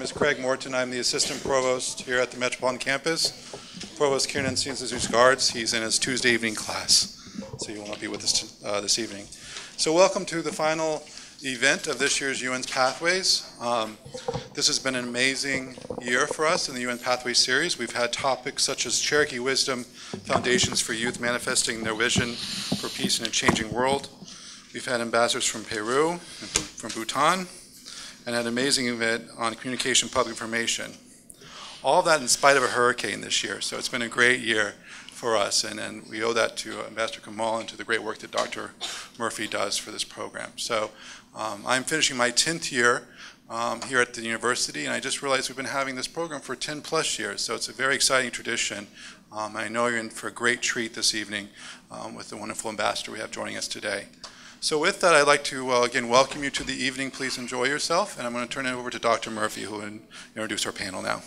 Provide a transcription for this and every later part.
is Craig Morton. I'm the Assistant Provost here at the Metropolitan Campus. Provost Kiernan sees his guards. He's in his Tuesday evening class, so he will not be with us this evening. So welcome to the final event of this year's UN's Pathways. This has been an amazing year for us in the UN Pathways series. We've had topics such as Cherokee Wisdom, Foundations for Youth Manifesting Their Vision for Peace in a Changing World. We've had ambassadors from Peru and from Bhutan, and had an amazing event on communication public information. All of that in spite of a hurricane this year, so it's been a great year for us, and we owe that to Ambassador Kamal and to the great work that Dr. Murphy does for this program. So I'm finishing my 10th year here at the university, and I just realized we've been having this program for 10 plus years, so it's a very exciting tradition. I know you're in for a great treat this evening with the wonderful ambassador we have joining us today. So with that, I'd like to again welcome you to the evening. Please enjoy yourself, and I'm going to turn it over to Dr. Murphy, who will introduce our panel now.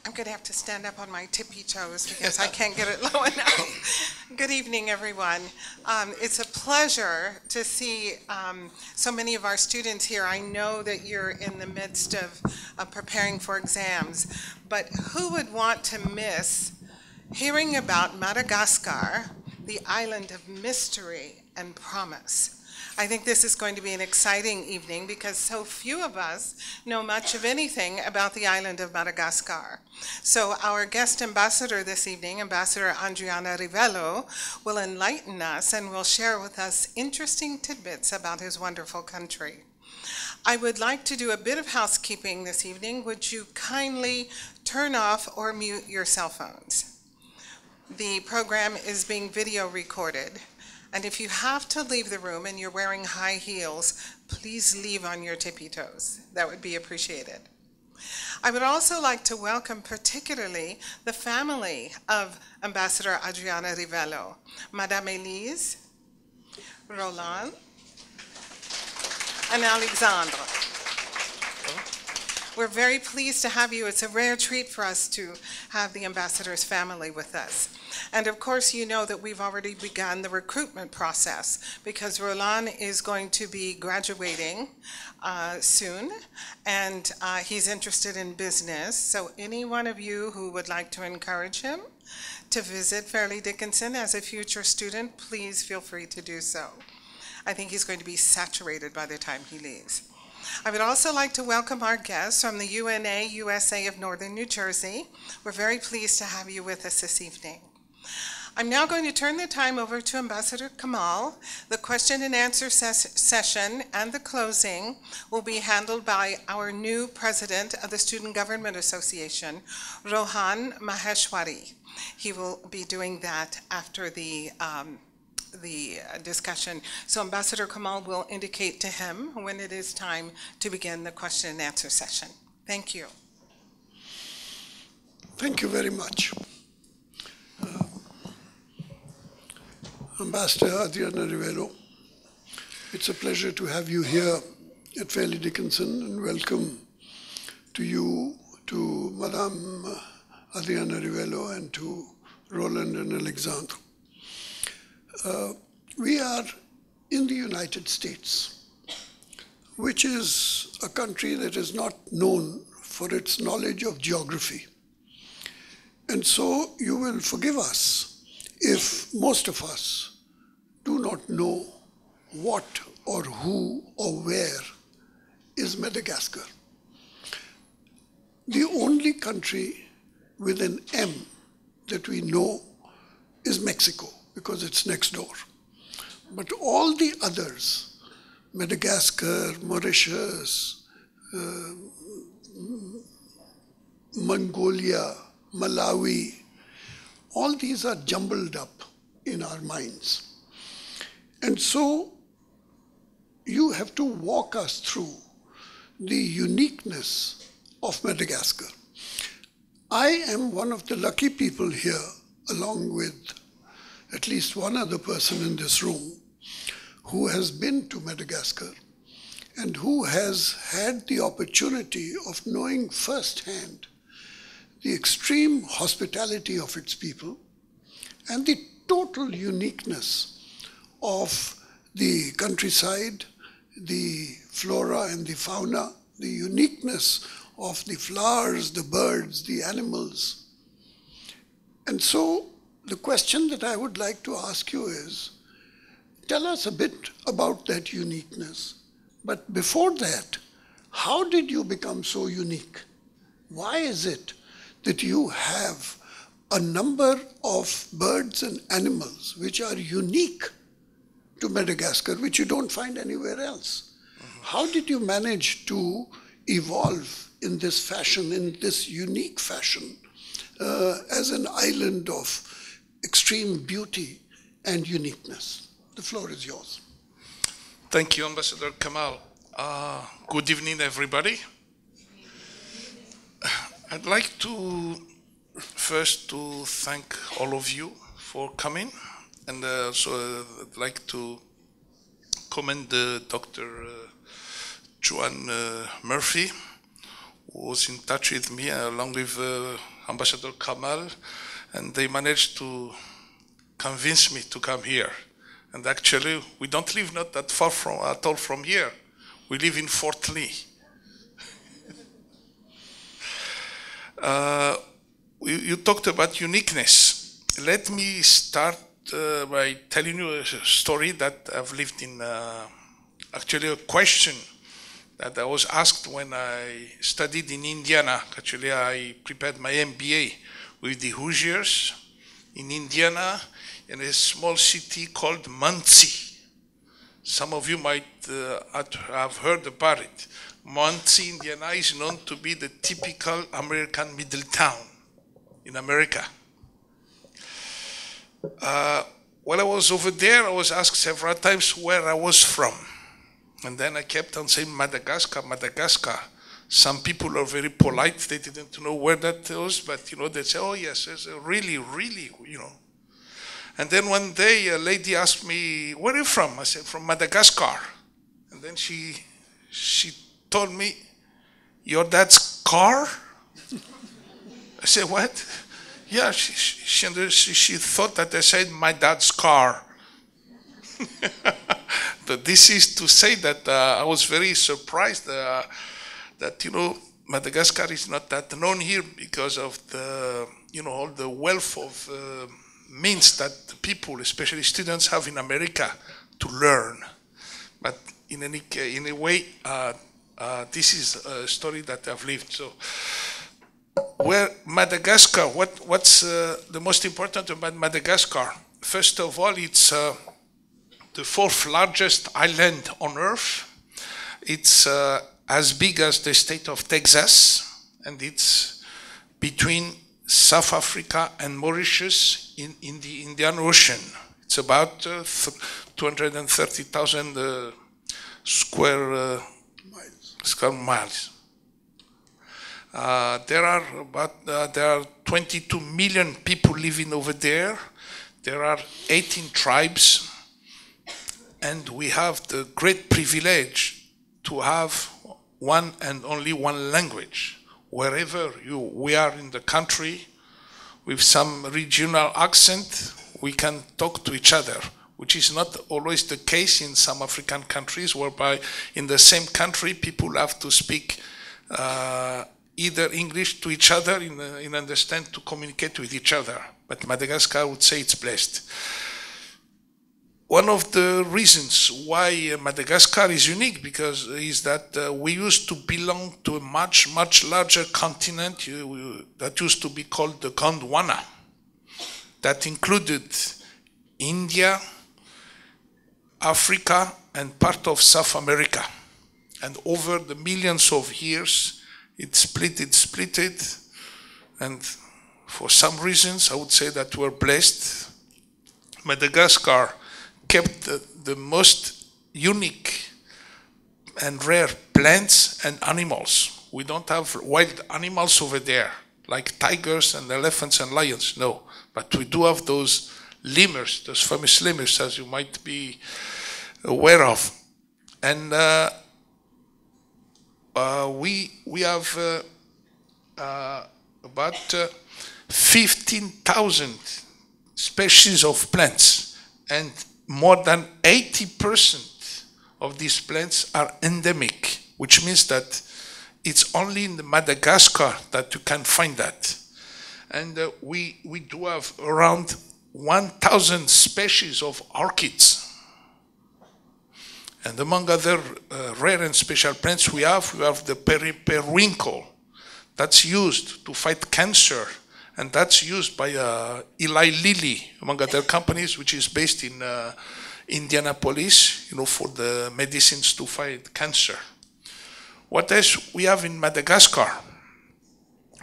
I'm going to have to stand up on my tippy toes because I can't get it low enough. Good evening, everyone. It's a pleasure to see so many of our students here. I know that you're in the midst of preparing for exams, but who would want to miss hearing about Madagascar, the island of mystery and promise? I think this is going to be an exciting evening because so few of us know much of anything about the island of Madagascar. So our guest ambassador this evening, Ambassador Andrianarivelo, will enlighten us and will share with us interesting tidbits about his wonderful country. I would like to do a bit of housekeeping this evening. Would you kindly turn off or mute your cell phones? The program is being video recorded. And if you have to leave the room and you're wearing high heels, please leave on your tippy toes. That would be appreciated. I would also like to welcome particularly the family of Ambassador Andrianarivelo, Madame Elise, Roland, and Alexandre. We're very pleased to have you. It's a rare treat for us to have the ambassador's family with us. And of course, you know that we've already begun the recruitment process because Roland is going to be graduating soon, and he's interested in business. So any one of you who would like to encourage him to visit Fairleigh Dickinson as a future student, please feel free to do so. I think he's going to be saturated by the time he leaves. I would also like to welcome our guests from the UNA USA of Northern New Jersey. We're very pleased to have you with us this evening. I'm now going to turn the time over to Ambassador Kamal. The question and answer session and the closing will be handled by our new president of the Student Government Association, Rohan Maheshwari. He will be doing that after the discussion. So Ambassador Kamal will indicate to him when it is time to begin the question and answer session. Thank you. Thank you very much. Ambassador Andrianarivelo, it's a pleasure to have you here at Fairleigh Dickinson, and welcome to you, to Madame Andrianarivelo, and to Roland and Alexandre. We are in the United States, which is a country that is not known for its knowledge of geography. And so you will forgive us if most of us do not know what or who or where is Madagascar. The only country with an M that we know is Mexico, because it's next door. But all the others, Madagascar, Mauritius, Mongolia, Malawi, all these are jumbled up in our minds. And so you have to walk us through the uniqueness of Madagascar. I am one of the lucky people here, along with at least one other person in this room, who has been to Madagascar and who has had the opportunity of knowing firsthand the extreme hospitality of its people and the total uniqueness of the countryside, the flora and the fauna, the uniqueness of the flowers, the birds, the animals. And so the question that I would like to ask you is, tell us a bit about that uniqueness. But before that, how did you become so unique? Why is it that you have a number of birds and animals which are unique to Madagascar, which you don't find anywhere else? How did you manage to evolve in this fashion, in this unique fashion, as an island of extreme beauty and uniqueness? The floor is yours. Thank you, Ambassador Kamal. Good evening, everybody. I'd like to first to thank all of you for coming, and also I'd like to commend Dr. Joan Murphy, who was in touch with me along with Ambassador Kamal, and they managed to convince me to come here. And actually, we don't live not that far at all from here. We live in Fort Lee. You talked about uniqueness. Let me start by telling you a story that I've lived in. Actually, a question that I was asked when I studied in Indiana. Actually, I prepared my MBA with the Hoosiers in Indiana, in a small city called Muncie. Some of you might have heard about it. Muncie, Indiana is known to be the typical American middle town in America. While I was over there, I was asked several times where I was from. And then I kept on saying Madagascar, Madagascar. Some people are very polite. They didn't know where that was, but they say, oh yes, it's really, really, And then one day a lady asked me, where are you from? I said, from Madagascar. And then she told me, your dad's car? I said, what? Yeah, she thought that I said my dad's car. But this is to say that I was very surprised that Madagascar is not that known here because of the all the wealth of means that people, especially students, have in America to learn. But in a way, this is a story that I've lived. So, where Madagascar? What's the most important about Madagascar? First of all, it's the fourth largest island on Earth. It's as big as the state of Texas, and it's between South Africa and Mauritius in the Indian Ocean. It's about 230,000 square miles. There are 22 million people living over there. There are 18 tribes, and we have the great privilege to have one and only one language. Wherever we are in the country, with some regional accent, we can talk to each other, which is not always the case in some African countries, whereby in the same country people have to speak either English to each other in understand to communicate with each other. But Madagascar would say it's blessed. One of the reasons why Madagascar is unique is that we used to belong to a much, much larger continent that used to be called the Gondwana. That included India, Africa, and part of South America. And over the millions of years, it split, and for some reasons, I would say that we're blessed. Madagascar kept the most unique and rare plants and animals. We don't have wild animals over there, like tigers and elephants and lions, no. But we do have those lemurs, those famous lemurs, as you might be aware of. And we have about 15,000 species of plants, and more than 80% of these plants are endemic, which means that it's only in Madagascar that you can find that. And we do have around 1,000 species of orchids. And among other rare and special plants we have the periwinkle. That's used to fight cancer, and that's used by Eli Lilly, among other companies, which is based in Indianapolis, for the medicines to fight cancer. What else we have in Madagascar?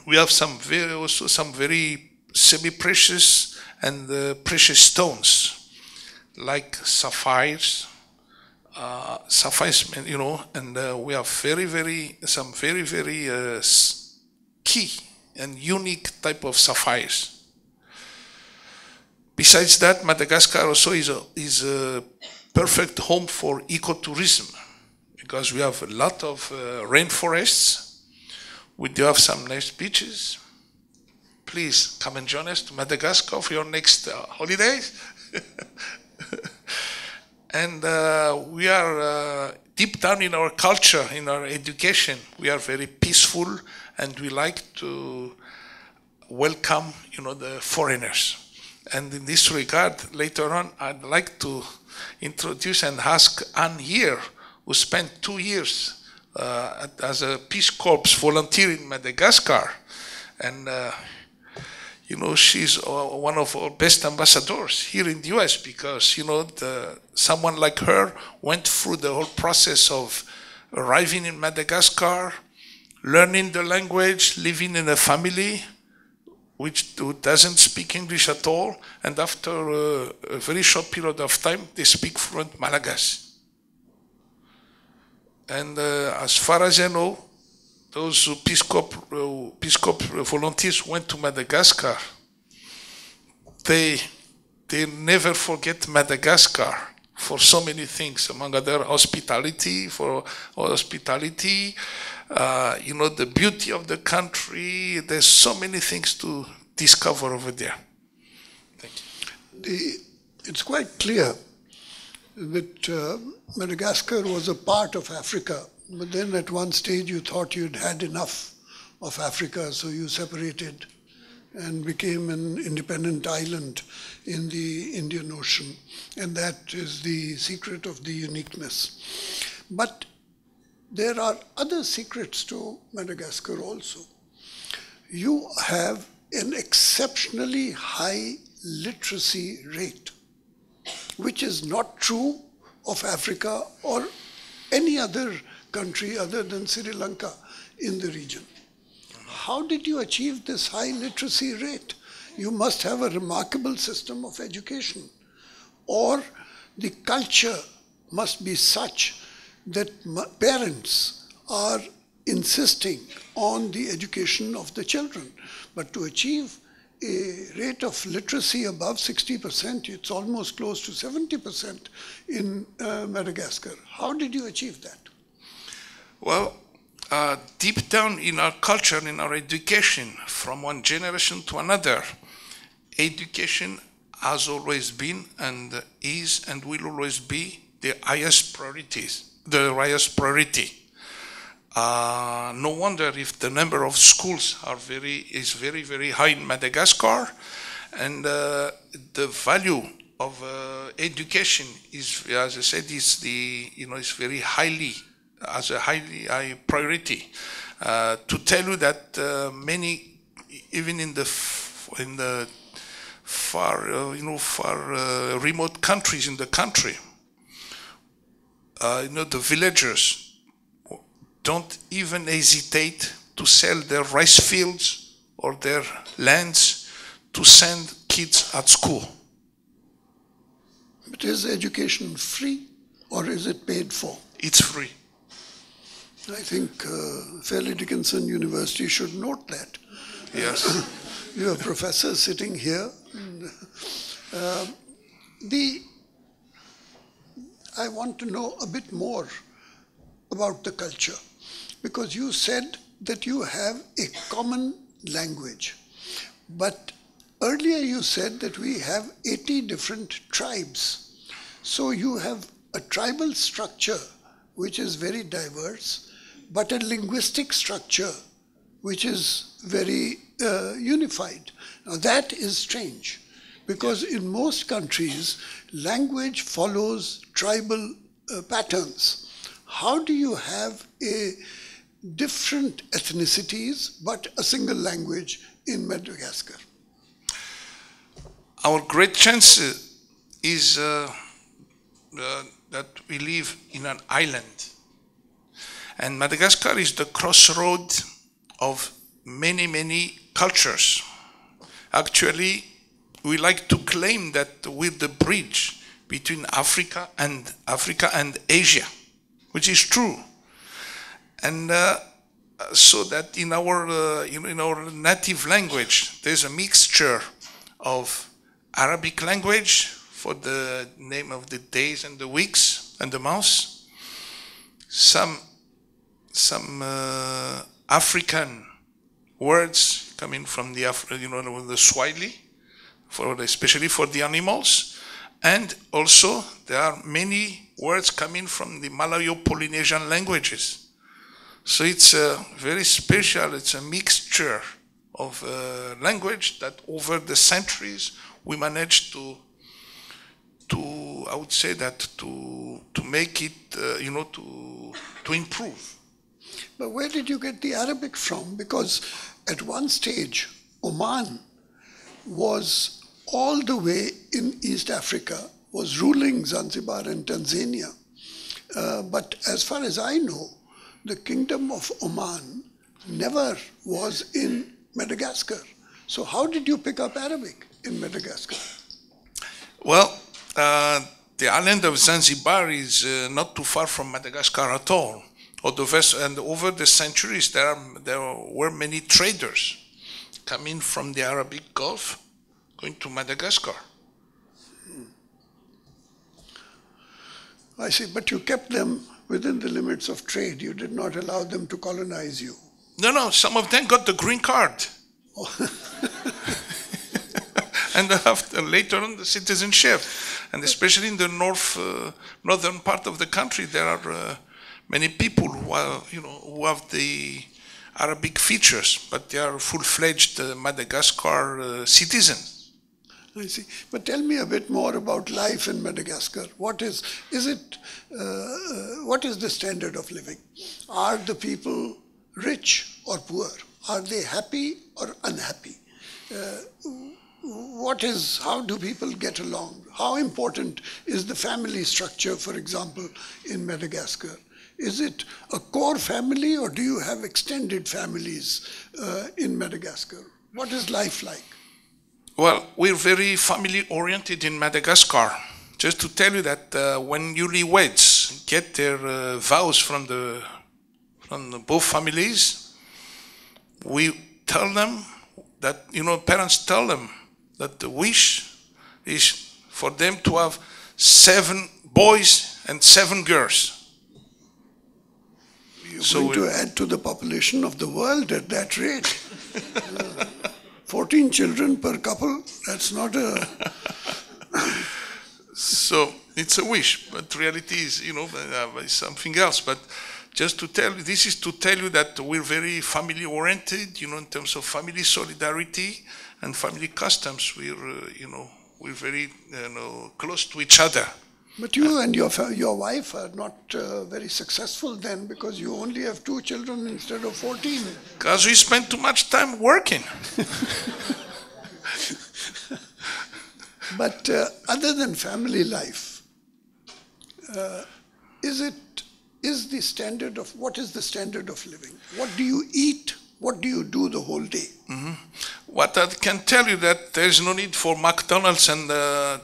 We have some very semi-precious and precious stones, like sapphires, and we have some very key and unique type of sapphires. Besides that, Madagascar also is a perfect home for ecotourism, because we have a lot of rainforests. We do have some nice beaches. Please come and join us to Madagascar for your next holidays. And we are deep down in our culture, in our education. We are very peaceful, and we like to welcome, the foreigners. And in this regard, later on, I'd like to introduce and ask Anne here, who spent 2 years as a Peace Corps volunteer in Madagascar. And, she's one of our best ambassadors here in the US, because, someone like her went through the whole process of arriving in Madagascar, learning the language, living in a family who doesn't speak English at all, and after a very short period of time, they speak fluent Malagasy. And as far as I know, those Peace Corps volunteers went to Madagascar. They never forget Madagascar for so many things, among other hospitality, the beauty of the country. There's so many things to discover over there. Thank you. It's quite clear that Madagascar was a part of Africa, but then at one stage you thought you'd had enough of Africa, so you separated and became an independent island in the Indian Ocean. And that is the secret of the uniqueness. But there are other secrets to Madagascar also. You have an exceptionally high literacy rate, which is not true of Africa or any other country other than Sri Lanka in the region. How did you achieve this high literacy rate? You must have a remarkable system of education, or the culture must be such that parents are insisting on the education of the children. But to achieve a rate of literacy above 60%, it's almost close to 70% in Madagascar. How did you achieve that? Well, deep down in our culture, in our education, from one generation to another, education has always been and is and will always be the highest priority. No wonder if the number of schools is very, very high in Madagascar, and the value of education is, as I said, is very highly, as a high priority. To tell you that many, even in the far remote countries in the country, the villagers don't even hesitate to sell their rice fields or their lands to send kids at school. But is education free or is it paid for? It's free. I think Fairleigh Dickinson University should note that. Yes. You have professors sitting here. I want to know a bit more about the culture, because you said that you have a common language, but earlier you said that we have 80 different tribes. So you have a tribal structure which is very diverse, but a linguistic structure which is very unified. Now that is strange, because in most countries, language follows tribal patterns. How do you have different ethnicities but a single language in Madagascar? Our great chance is that we live in an island. And Madagascar is the crossroad of many, many cultures. Actually, we like to claim that we're the bridge between Africa and Asia, which is true. And so that in our native language, there's a mixture of Arabic language for the name of the days and the weeks and the months, some African words coming from the the Swahili, especially for the animals, and also there are many words coming from the Malayo-Polynesian languages. So it's very special. It's a mixture of language that over the centuries we managed to I would say that to make it to improve. But where did you get the Arabic from? Because at one stage, Oman was all the way in East Africa, was ruling Zanzibar and Tanzania. But as far as I know, the Kingdom of Oman never was in Madagascar. So how did you pick up Arabic in Madagascar? Well, the island of Zanzibar is not too far from Madagascar at all. And over the centuries, there were many traders coming from the Arabic Gulf, going to Madagascar. I see, but you kept them within the limits of trade. You did not allow them to colonize you. No, some of them got the green card. Oh. And after, later on, the citizenship. And especially in the northern part of the country, there are many people who have the Arabic features, but they are full-fledged Madagascar citizens. I see. But tell me a bit more about life in Madagascar. What is the standard of living? Are the people rich or poor? Are they happy or unhappy? How do people get along? How important is the family structure, for example, in Madagascar? Is it a core family, or do you have extended families in Madagascar? What is life like? Well, we're very family-oriented in Madagascar. Just to tell you that when newlyweds get their vows from both families, we tell them that, parents tell them that the wish is for them to have 7 boys and 7 girls. You're going to add to the population of the world at that rate. 14 children per couple, that's not a... So it's a wish, but reality is, something else. But just to tell you, this is to tell you that we're very family-oriented, in terms of family solidarity and family customs. We're very, close to each other. But you and your wife are not very successful then, because you only have 2 children instead of 14. Because we spend too much time working. But other than family life, what is the standard of living? What do you eat? What do you do the whole day? Mm-hmm. What I can tell you that there is no need for McDonald's and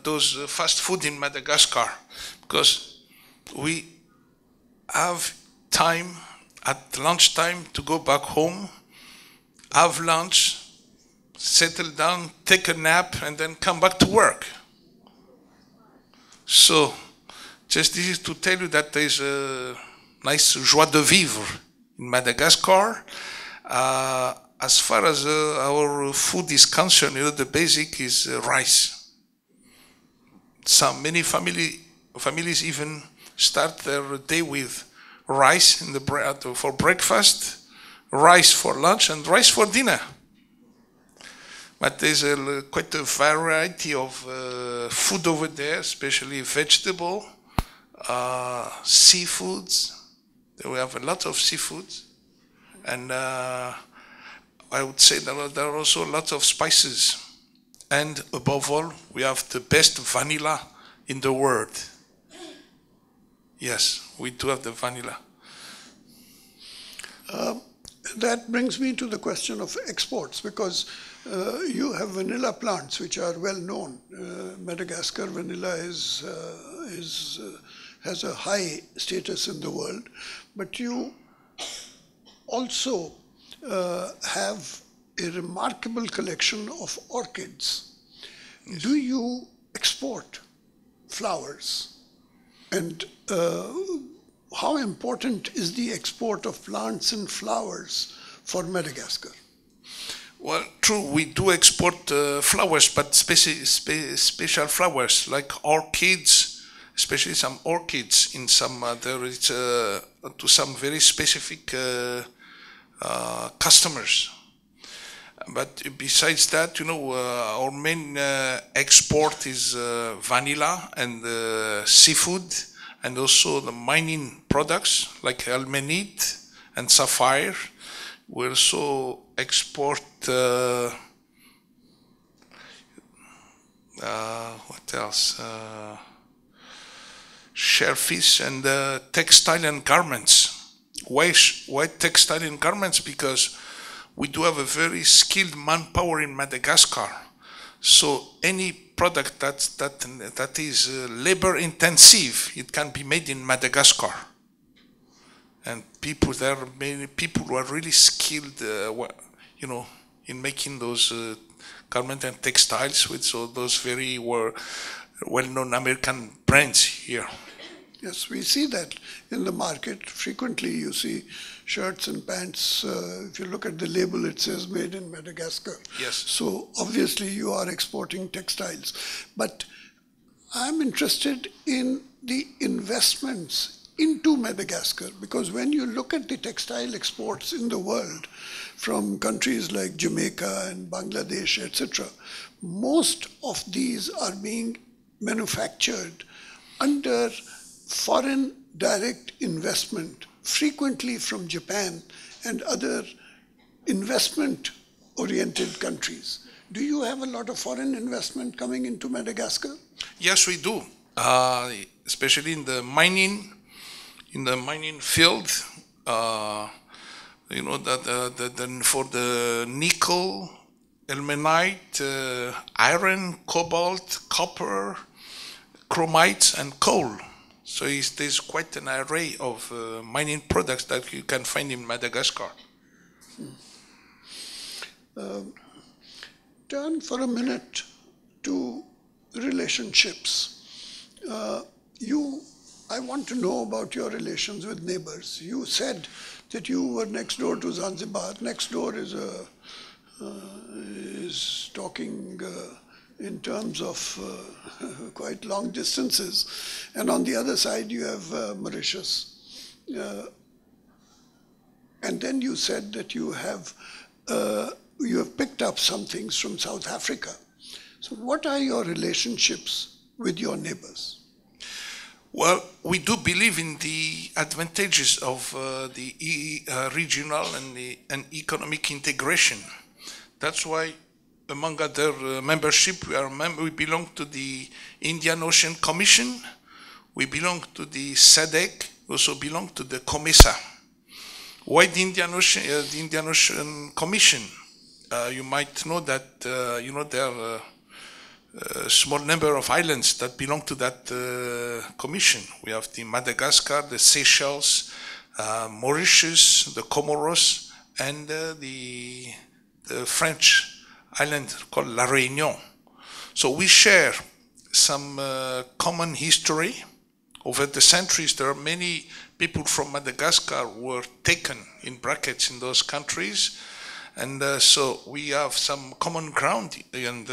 those fast food in Madagascar, because we have time at lunchtime to go back home, have lunch, settle down, take a nap, and then come back to work. So, just this is to tell you that there is a nice joie de vivre in Madagascar. as far as our food is concerned, the basic is rice. Many families even start their day with rice in for breakfast, rice for lunch, and rice for dinner. But there's quite a variety of food over there, especially vegetable, seafoods. We have a lot of seafoods, and I would say there are also lots of spices. And above all, we have the best vanilla in the world. Yes, we do have the vanilla. That brings me to the question of exports, because you have vanilla plants which are well known. Madagascar vanilla has a high status in the world, but you also have a remarkable collection of orchids. Yes. Do you export flowers? And how important is the export of plants and flowers for Madagascar? Well, true, we do export flowers, but special flowers like orchids, especially some orchids in some to some very specific customers. But besides that, our main export is vanilla and seafood, and also the mining products like almanite and sapphire. We also export what else? Shellfish and textile and garments. Why textile and garments? Because we do have a very skilled manpower in Madagascar. So any product that is labor intensive, it can be made in Madagascar. And many people who are really skilled, in making those garment and textiles with those very well-known American brands here. Yes, we see that in the market. Frequently you see shirts and pants. If you look at the label, it says made in Madagascar. Yes. So obviously you are exporting textiles. But I'm interested in the investments into Madagascar, because when you look at the textile exports in the world from countries like Jamaica and Bangladesh, etc., most of these are being manufactured under foreign direct investment, frequently from Japan and other investment-oriented countries. Do you have a lot of foreign investment coming into Madagascar? Yes, we do, especially in the mining field. For the nickel, ilmenite, iron, cobalt, copper, chromites, and coal. So there's quite an array of mining products that you can find in Madagascar. Turn for a minute to relationships. I want to know about your relations with neighbors. You said that you were next door to Zanzibar. Next door is talking in terms of quite long distances, and on the other side you have Mauritius. And then you said that you have picked up some things from South Africa. So what are your relationships with your neighbors? Well, we do believe in the advantages of the regional and economic integration. That's why, among other membership, we belong to the Indian Ocean Commission, we belong to the SADC, we also belong to the COMESA. Why the Indian Ocean Commission? You might know that there are a small number of islands that belong to that commission. We have the Madagascar, the Seychelles, Mauritius, the Comoros, and the French island called La Réunion. So we share some common history. Over the centuries, there are many people from Madagascar who were taken in brackets in those countries, And so we have some common ground, and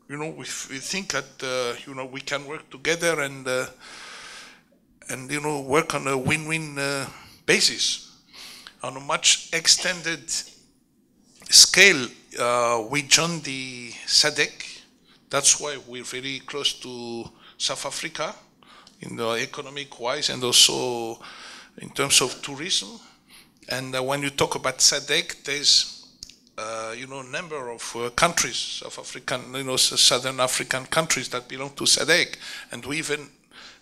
we think that we can work together and work on a win-win basis. On a much extended scale, we joined the SADC. That's why we're very close to South Africa, in the economic-wise and also in terms of tourism. And when you talk about SADC, there's a number of countries, South African, Southern African countries that belong to SADC, and we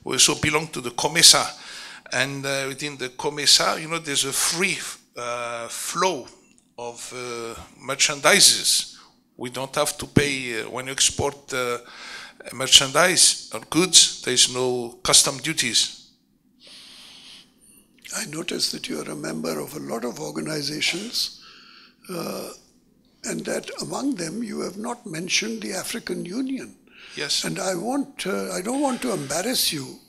also belong to the COMESA. And within the COMESA, there's a free flow of merchandises. We don't have to pay when you export merchandise or goods. There's no custom duties. I noticed that you are a member of a lot of organizations, and that among them you have not mentioned the African Union. Yes. And I don't want to embarrass you,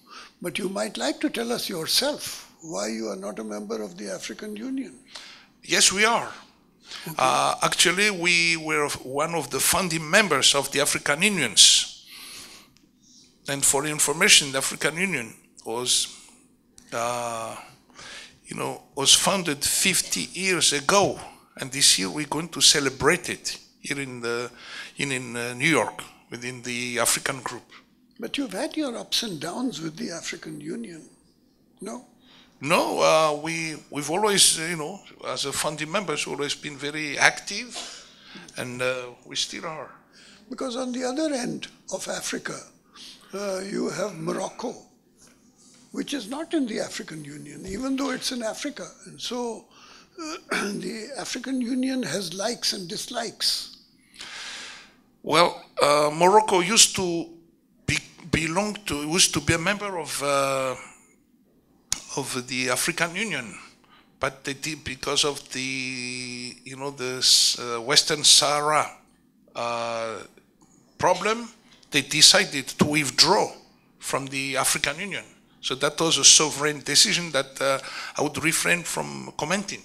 but you might like to tell us yourself why you are not a member of the African Union. Yes, we are. Okay. Actually, we were one of the founding members of the African Unions. And for information, the African Union was founded 50 years ago, and this year we're going to celebrate it here in New York within the African group. But you've had your ups and downs with the African Union, no? No, we've always, as a founding members, always been very active, and we still are. Because on the other end of Africa, you have Morocco, which is not in the African Union, even though it's in Africa. And so the African Union has likes and dislikes. Well, Morocco used to used to be a member of the African Union, but they did, because of the Western Sahara problem, they decided to withdraw from the African Union. So that was a sovereign decision that I would refrain from commenting.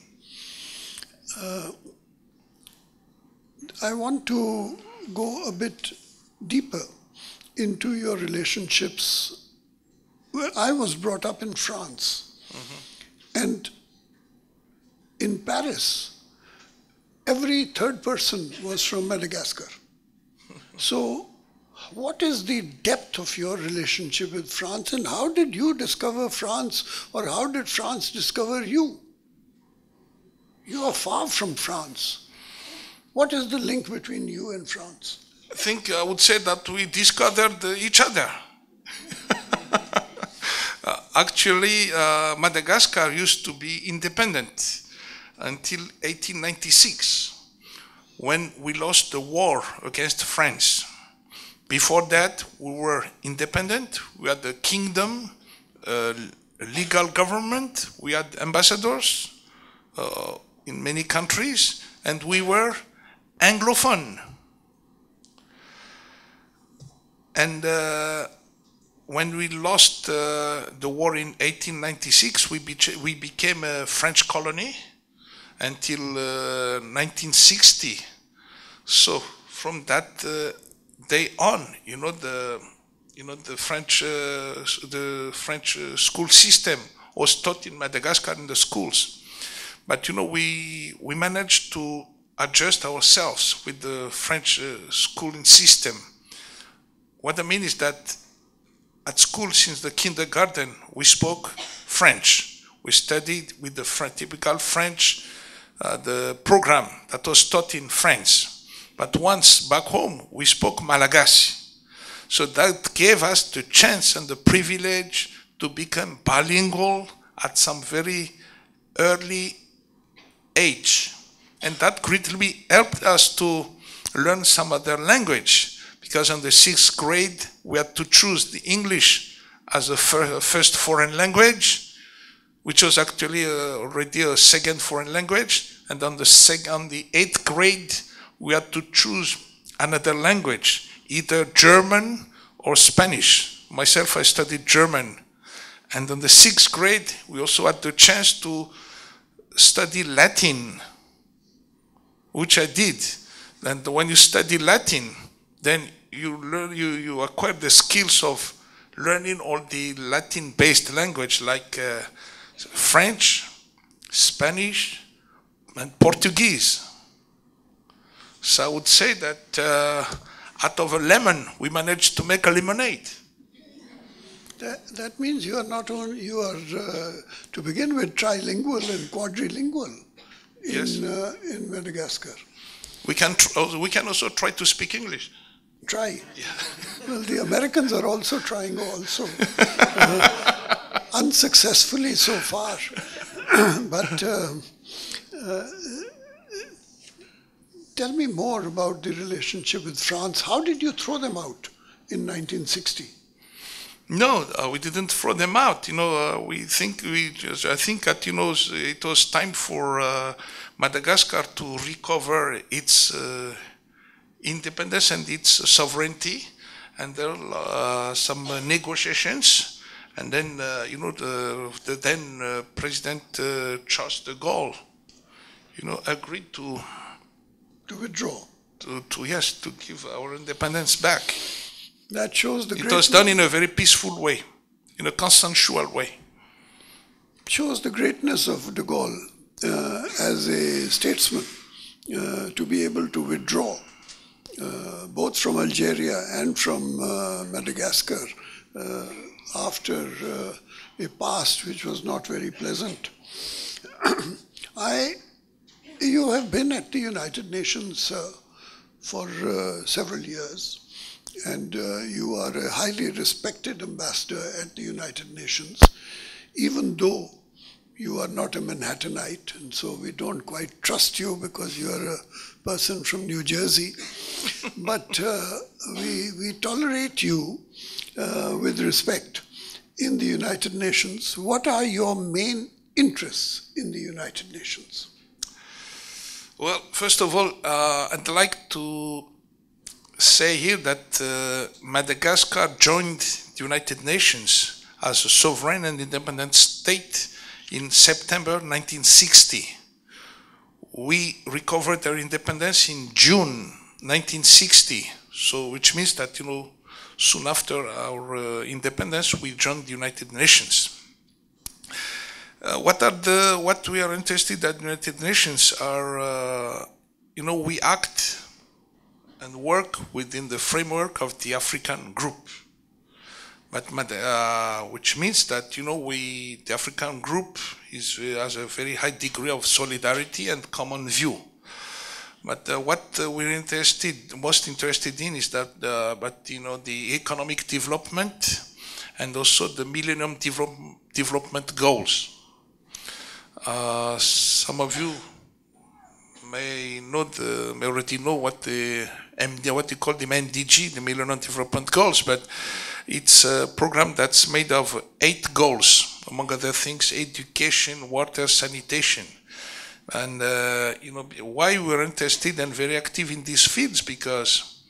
I want to go a bit deeper into your relationships. Well, I was brought up in France, and in Paris, every third person was from Madagascar. So what is the depth of your relationship with France, and how did you discover France, or how did France discover you? You are far from France. What is the link between you and France? I think I would say that we discovered each other. Actually, Madagascar used to be independent until 1896, when we lost the war against France. Before that, we were independent. We had a kingdom, legal government. We had ambassadors in many countries, and we were Anglophone. And when we lost the war in 1896, we became a French colony until 1960. So from that day on, the French school system was taught in Madagascar in the schools. But we managed to adjust ourselves with the French schooling system. What I mean is that at school, since the kindergarten, we spoke French. We studied with the typical French, the program that was taught in French. But once back home, we spoke Malagasy. So that gave us the chance and the privilege to become bilingual at some very early age. And that greatly helped us to learn some other language. Because in the 6th grade, we had to choose the English as a first foreign language, which was actually already a second foreign language. And on the 8th grade, we had to choose another language, either German or Spanish. Myself, I studied German. And in the 6th grade, we also had the chance to study Latin. which I did. And when you study Latin, then you learn, you acquire the skills of learning all the Latin-based language like French, Spanish, and Portuguese. So I would say that out of a lemon, we managed to make a lemonade. That means you are not only, you are to begin with trilingual and quadrilingual in Madagascar. We can also try to speak English. Try. Yeah. Well, the Americans are also trying also. Unsuccessfully so far. But tell me more about the relationship with France. How did you throw them out in 1960? No, we didn't throw them out. I think that it was time for Madagascar to recover its independence and its sovereignty, and there are some negotiations, and then the then President Charles de Gaulle, agreed to withdraw, to give our independence back. That shows the It was done in a very peaceful way, in a consensual way. Shows the greatness of de Gaulle as a statesman to be able to withdraw both from Algeria and from Madagascar after a past which was not very pleasant. You have been at the United Nations for several years, and you are a highly respected ambassador at the United Nations, even though you are not a Manhattanite, and so we don't quite trust you because you are a person from New Jersey. But we tolerate you with respect in the United Nations. What are your main interests in the United Nations? Well, first of all, I'd like to say here that Madagascar joined the United Nations as a sovereign and independent state in September 1960. We recovered our independence in June 1960, so which means that soon after our independence we joined the United Nations. What we are interested in the United Nations are, we act and work within the framework of the African group. But which means that the African group has a very high degree of solidarity and common view. But what we're most interested in is that the economic development and also the Millennium Development Goals. Some of you may already know what you call the MDG, the Millennium Development Goals, but it's a program that's made of 8 goals, among other things, education, water, sanitation. And why we're interested and very active in these fields, because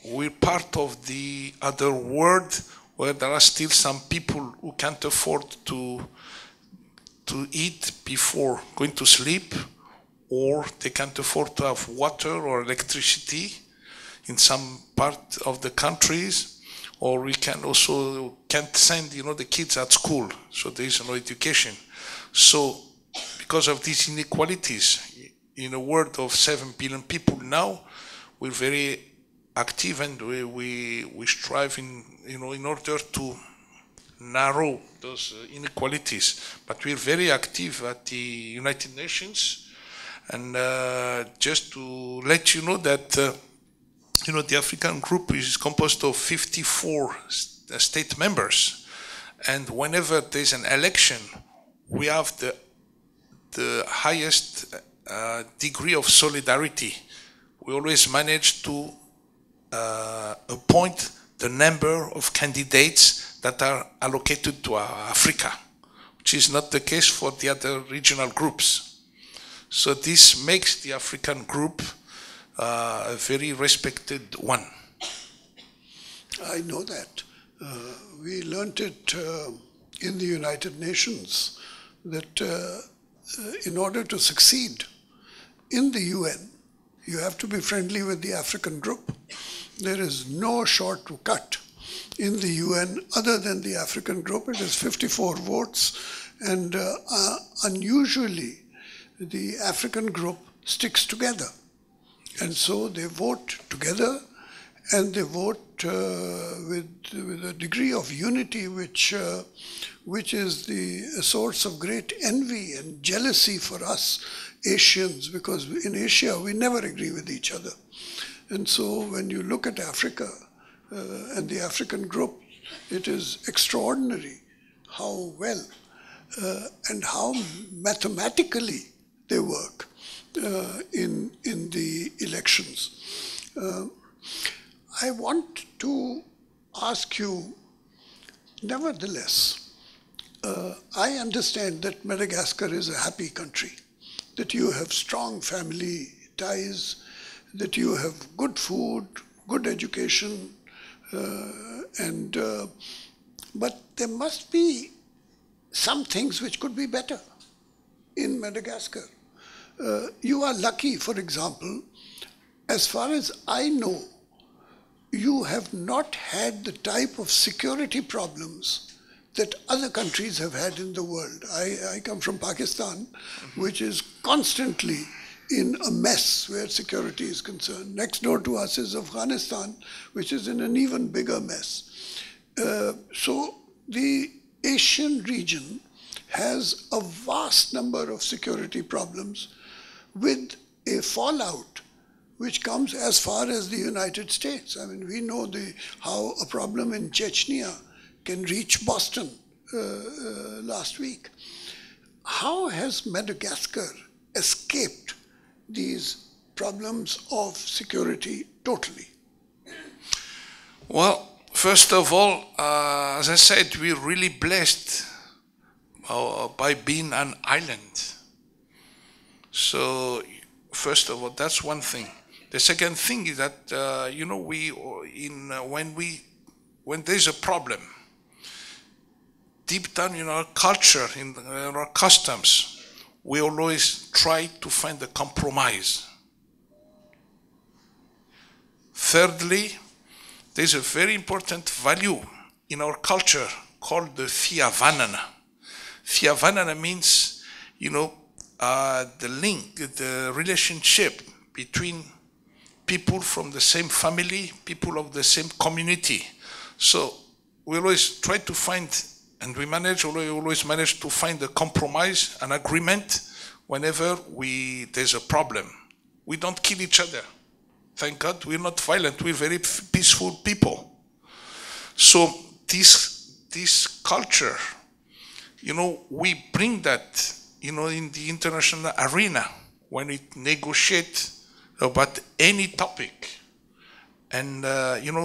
we're part of the other world where there are still some people who can't afford to eat before going to sleep, or they can't afford to have water or electricity in some part of the countries, or we can't send the kids at school, so there is no education. So because of these inequalities in a world of 7 billion people now, we're very active, and we strive in order to narrow those inequalities. But we're very active at the United Nations, and just to let you know that the African group is composed of 54 state members, and whenever there's an election, we have the highest degree of solidarity. We always manage to appoint the number of candidates that are allocated to Africa, which is not the case for the other regional groups. So this makes the African group a very respected one. I know that. We learned it in the United Nations that in order to succeed in the UN, you have to be friendly with the African group. There is no shortcut in the UN other than the African group. It is 54 votes, and unusually, the African group sticks together. And so they vote together, and they vote with a degree of unity which is a source of great envy and jealousy for us Asians, because in Asia we never agree with each other. And so when you look at Africa and the African group, it is extraordinary how well and how mathematically they work in the elections. I want to ask you, nevertheless, I understand that Madagascar is a happy country, that you have strong family ties, that you have good food, good education, but there must be some things which could be better in Madagascar. You are lucky, for example, as far as I know, you have not had the type of security problems that other countries have had in the world. I come from Pakistan, which is constantly in a mess where security is concerned. Next door to us is Afghanistan, which is in an even bigger mess. So the Asian region has a vast number of security problems with a fallout which comes as far as the United States. I mean, we know how a problem in Chechnya can reach Boston last week. How has Madagascar escaped these problems of security totally? Well, first of all, as I said, we're really blessed by being an island. So, first of all, that's one thing. The second thing is that when there's a problem, deep down in our culture, in our customs, we always try to find a compromise. Thirdly, there's a very important value in our culture called the fiavanana. Fiavanana means, the link, the relationship between people from the same family, people of the same community. So we always try to find, and we always manage to find a compromise, an agreement whenever there's a problem. We don't kill each other. Thank God we're not violent, we're very peaceful people. So this culture, we bring that, in the international arena when we negotiate about any topic. And,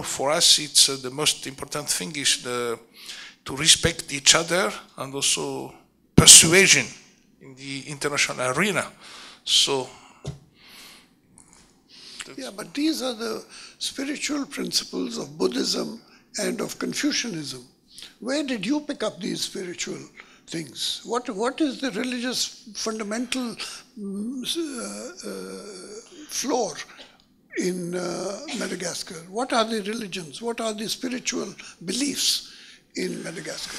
for us, it's the most important thing is to respect each other and also persuasion in the international arena. So, yeah, but these are the spiritual principles of Buddhism and of Confucianism. Where did you pick up these spiritual things? What is the religious fundamental floor in Madagascar? What are the religions? What are the spiritual beliefs in Madagascar?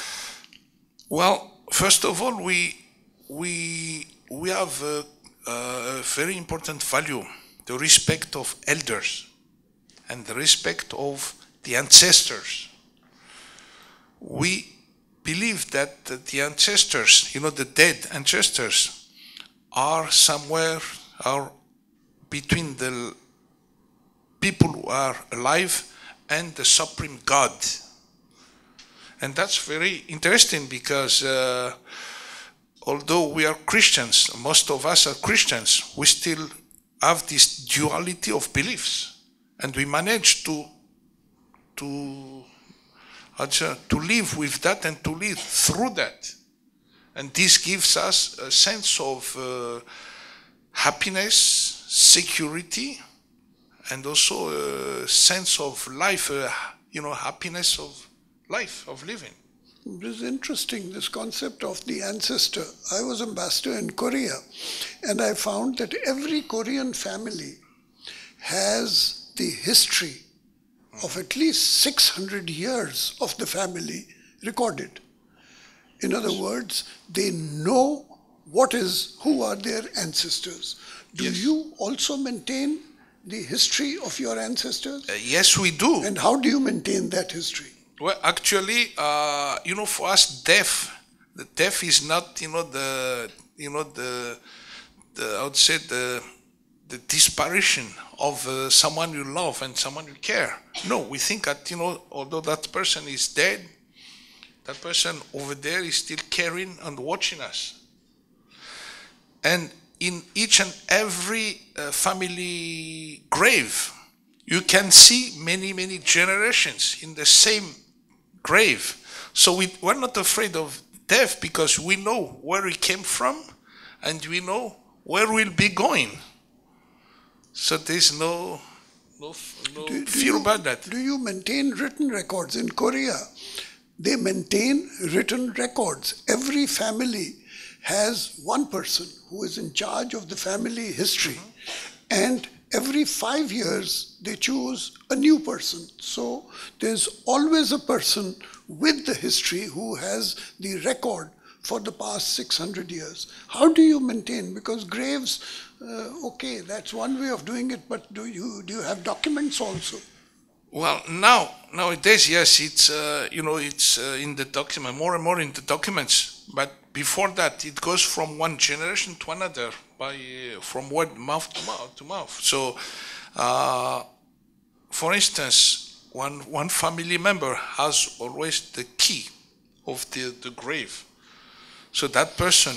Well, first of all, we have a very important value, the respect of elders and the respect of the ancestors. We believe that the ancestors, the dead ancestors, are somewhere between the people who are alive and the Supreme God. And that's very interesting because although we are Christians, most of us are Christians, we still have this duality of beliefs. And we manage to live with that and to live through that. And this gives us a sense of happiness, security, and also a sense of life, happiness of life, of living. This is interesting, this concept of the ancestor. I was ambassador in Korea, and I found that every Korean family has the history of at least 600 years of the family recorded. In other words, they know who are their ancestors. Do Yes. you also maintain the history of your ancestors? Yes, we do. And how do you maintain that history? Well, actually, for us, the death is not, the I would say the disparition of someone you love and someone you care. No, we think that, although that person is dead, that person over there is still caring and watching us. And in each and every family grave, you can see many, many generations in the same grave. So we're not afraid of death because we know where we came from and we know where we'll be going. So there's no fear about that. Do you maintain written records? In Korea, they maintain written records. Every family has one person who is in charge of the family history. And every 5 years, they choose a new person. So there's always a person with the history who has the record for the past 600 years. How do you maintain? Because graves, okay, that's one way of doing it, but do you have documents also? Well, nowadays, yes, it's in the document, more and more in the documents. But before that, it goes from one generation to another from word mouth to mouth. So, for instance, one family member has always the key of the grave. So that person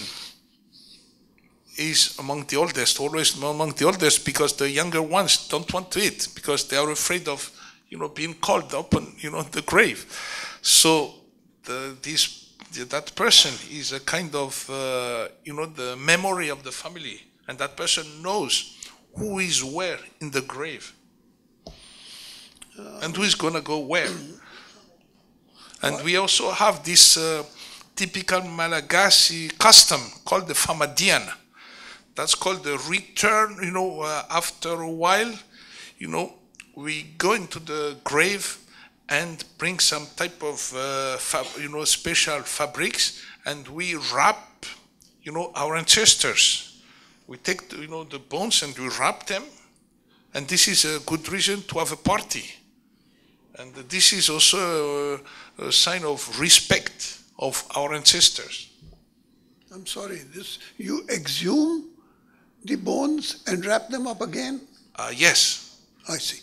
is among the oldest, always among the oldest, because the younger ones don't want to eat because they are afraid of, being called up on, the grave. So that person is a kind of, the memory of the family, and that person knows who is where in the grave and who is going to go where. And we also have this typical Malagasy custom called the famadian. That's called the return, after a while, we go into the grave and bring some type of, special fabrics, and we wrap, our ancestors. We take, the bones and we wrap them, and this is a good reason to have a party. And this is also a sign of respect of our ancestors. I'm sorry, you exhume the bones and wrap them up again? Yes. I see.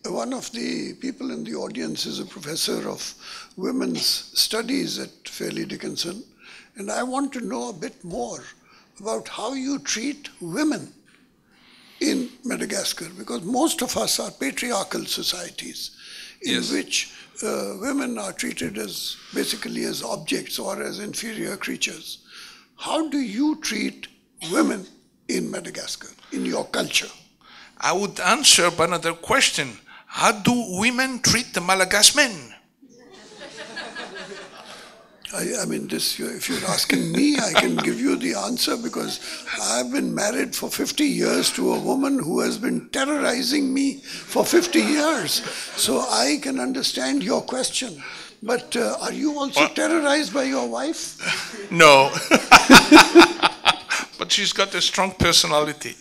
One of the people in the audience is a professor of women's studies at Fairleigh Dickinson, and I want to know a bit more about how you treat women in Madagascar, because most of us are patriarchal societies in Yes. which women are treated as basically as objects or as inferior creatures. How do you treat women in Madagascar, in your culture? I would answer by another question. How do women treat the Malagasy men? I mean, if you're asking me, I can give you the answer, because I've been married for 50 years to a woman who has been terrorizing me for 50 years. So I can understand your question. But are you also terrorized by your wife? No. But she's got a strong personality.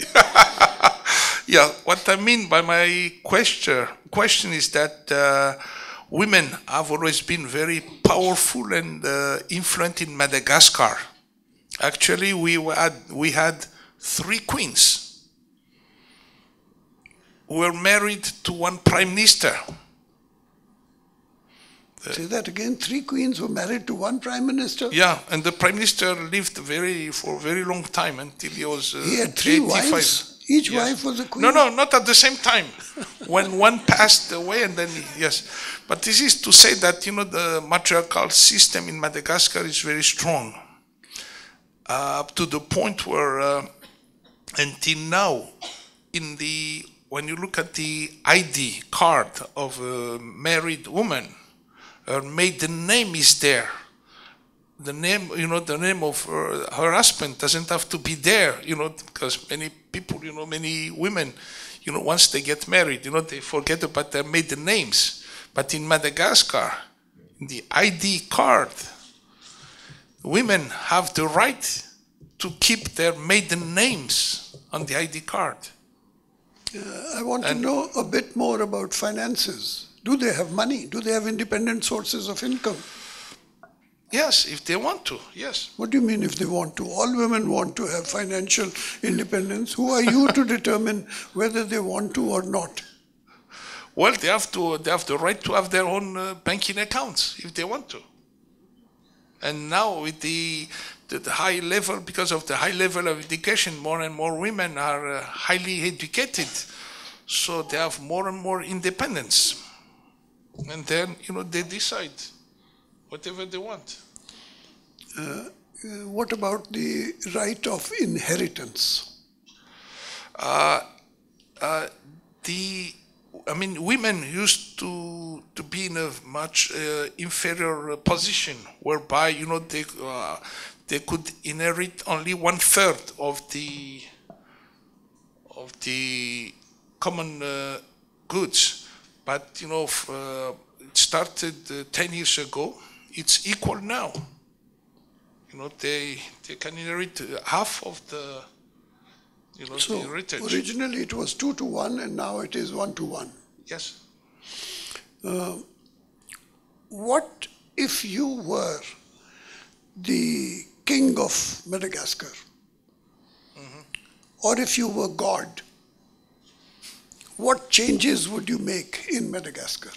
Yeah, what I mean by my question is that women have always been very powerful and influent in Madagascar. Actually, we had 3 queens who were married to one prime minister. Say that again. 3 queens were married to one prime minister? Yeah, and the prime minister lived for a very long time until he was He had 3 85. wives? Each Yes. wife was a queen? No, not at the same time. When one passed away, and then yes. But this is to say that the matriarchal system in Madagascar is very strong, up to the point where until now, when you look at the ID card of a married woman, her maiden name is there. The name, the name of her husband doesn't have to be there, because many people, many women, once they get married, they forget about their maiden names. But in Madagascar, in the ID card, women have the right to keep their maiden names on the ID card. I want to know a bit more about finances. Do they have money? Do they have independent sources of income? Yes, if they want to, yes. What do you mean if they want to? All women want to have financial independence. Who are you to determine whether they want to or not? Well, they have the right to have their own banking accounts if they want to. And now with the high level, because of the high level of education, more and more women are highly educated. So they have more and more independence. And then, they decide whatever they want. What about the right of inheritance? Women used to be in a much inferior position, whereby they could inherit only 1/3 of the common goods. But it started 10 years ago. It's equal now. They can inherit half of the So the heritage. originally it was 2-1 and now it is 1-1. Yes. What if you were the king of Madagascar? Or if you were God? What changes would you make in Madagascar?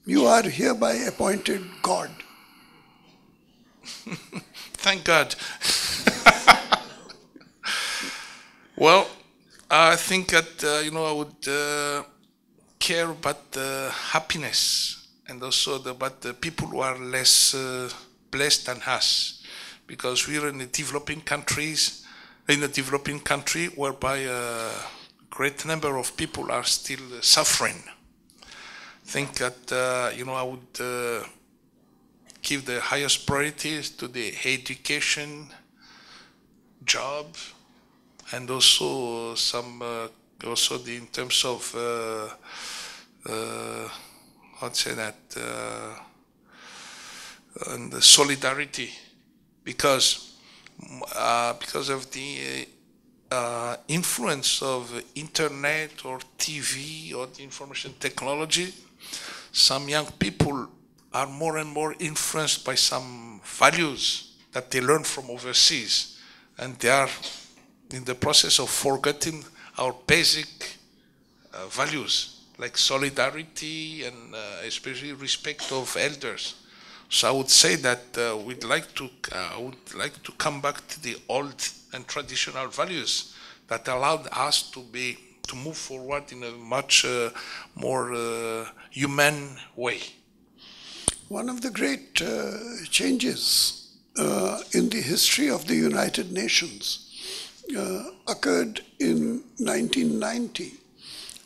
You are hereby appointed God. Thank God. Well, I think that I would care about the happiness and also about the people who are less blessed than us, because we're in a developing country whereby a great number of people are still suffering. I think that I would give the highest priorities to the education, job, and also in terms of and the solidarity, because of the influence of internet or TV or the information technology, some young people are more and more influenced by some values that they learn from overseas, and they are in the process of forgetting our basic values like solidarity and especially respect of elders. So I would say that I would like to come back to the old and traditional values that allowed us to move forward in a much more human way. One of the great changes in the history of the United Nations occurred in 1990,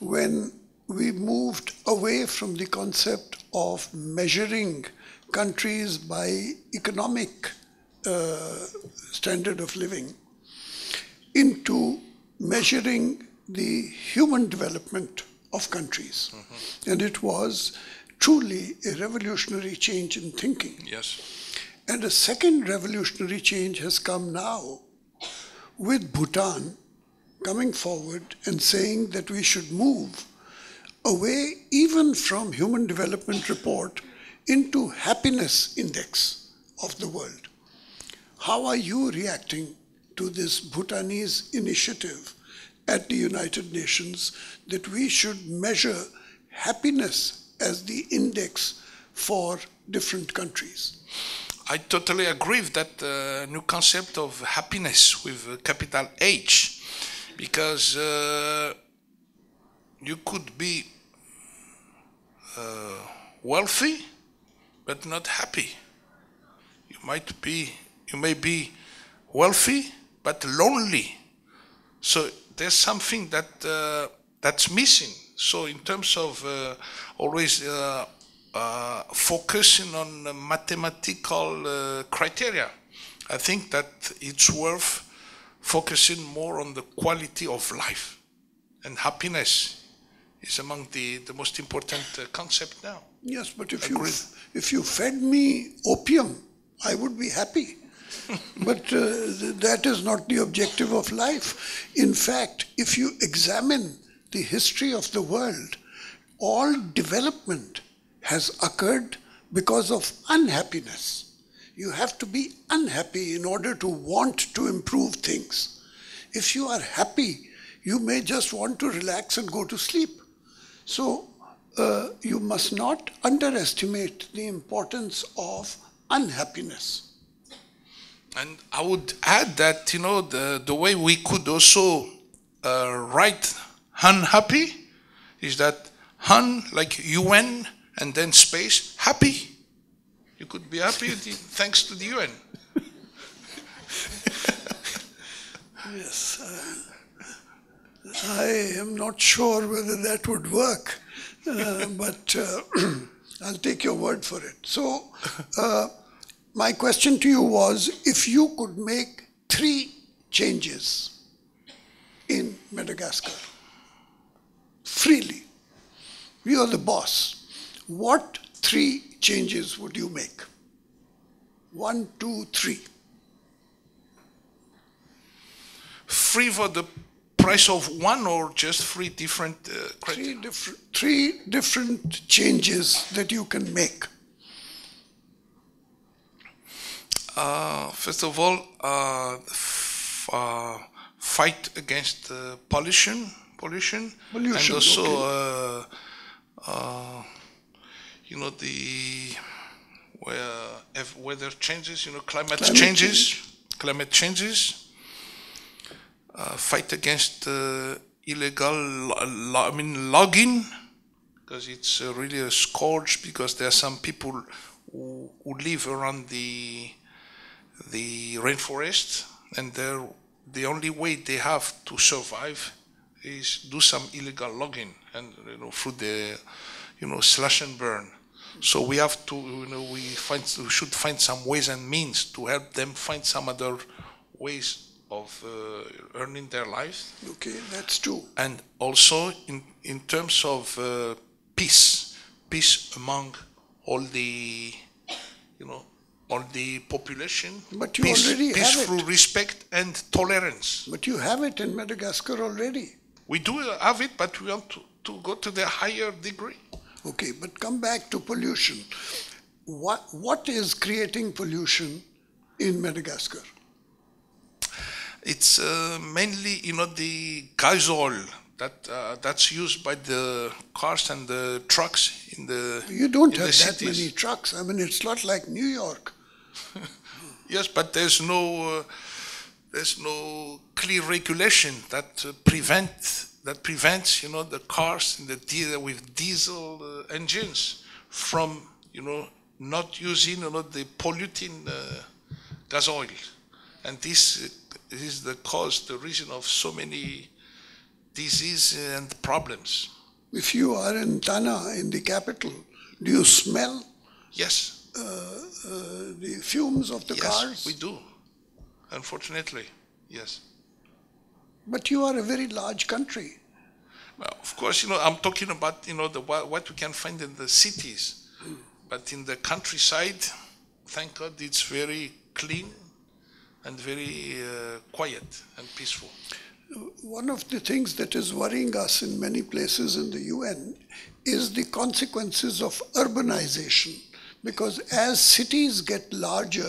when we moved away from the concept of measuring countries by economic standard of living into measuring the human development of countries. And it was truly a revolutionary change in thinking. Yes. And a second revolutionary change has come now, with Bhutan coming forward and saying that we should move away even from Human Development Report into happiness index of the world. How are you reacting to this Bhutanese initiative at the United Nations that we should measure happiness as the index for different countries? I totally agree with that new concept of happiness with a capital H, because you could be wealthy but not happy. You may be wealthy but lonely. So there's something that's missing. So in terms of always focusing on mathematical criteria. I think that it's worth focusing more on the quality of life, and happiness is among the most important concept now. Yes, but if you fed me opium, I would be happy. But that is not the objective of life. In fact, if you examine the history of the world, all development has occurred because of unhappiness. You have to be unhappy in order to want to improve things. If you are happy, you may just want to relax and go to sleep. So you must not underestimate the importance of unhappiness. And I would add that, the way we could also write unhappy is that like UN and then space, happy. You could be happy thanks to the UN. Yes, I am not sure whether that would work, but I'll take your word for it. So, my question to you was, if you could make 3 changes in Madagascar, freely, you are the boss, what 3 changes would you make? 1, 2, 3. Free for the price of one, or just 3 different criteria? 3 different changes that you can make. First of all, fight against pollution, and also, the weather changes, climate changes. Fight against illegal logging, because it's really a scourge, because there are some people who live around the rainforest, and the only way they have to survive is do some illegal logging, and through the slash and burn. So we have to, we should find some ways and means to help them find some other ways of earning their lives. Okay, that's true. And also in terms of peace among all the population. But you already have it. Peaceful respect and tolerance. But you have it in Madagascar already. We do have it, but we want to go to the higher degree. Okay, but come back to pollution. What is creating pollution in Madagascar? It's mainly, the gas oil that's used by the cars and the trucks in the You don't in have the that cities. many trucks. I mean, it's not like New York. Yes, but there's no clear regulation that prevents the cars in with diesel engines from not using the polluting gas oil, and this is the reason of so many diseases and problems. If you are in Tana, in the capital, do you smell Yes. The fumes of the cars? Yes, we do. Unfortunately, yes. But you are a very large country. Well, of course, I'm talking about, what we can find in the cities. But in the countryside, thank God, it's very clean and very quiet and peaceful. One of the things that is worrying us in many places in the UN is the consequences of urbanization. Because as cities get larger,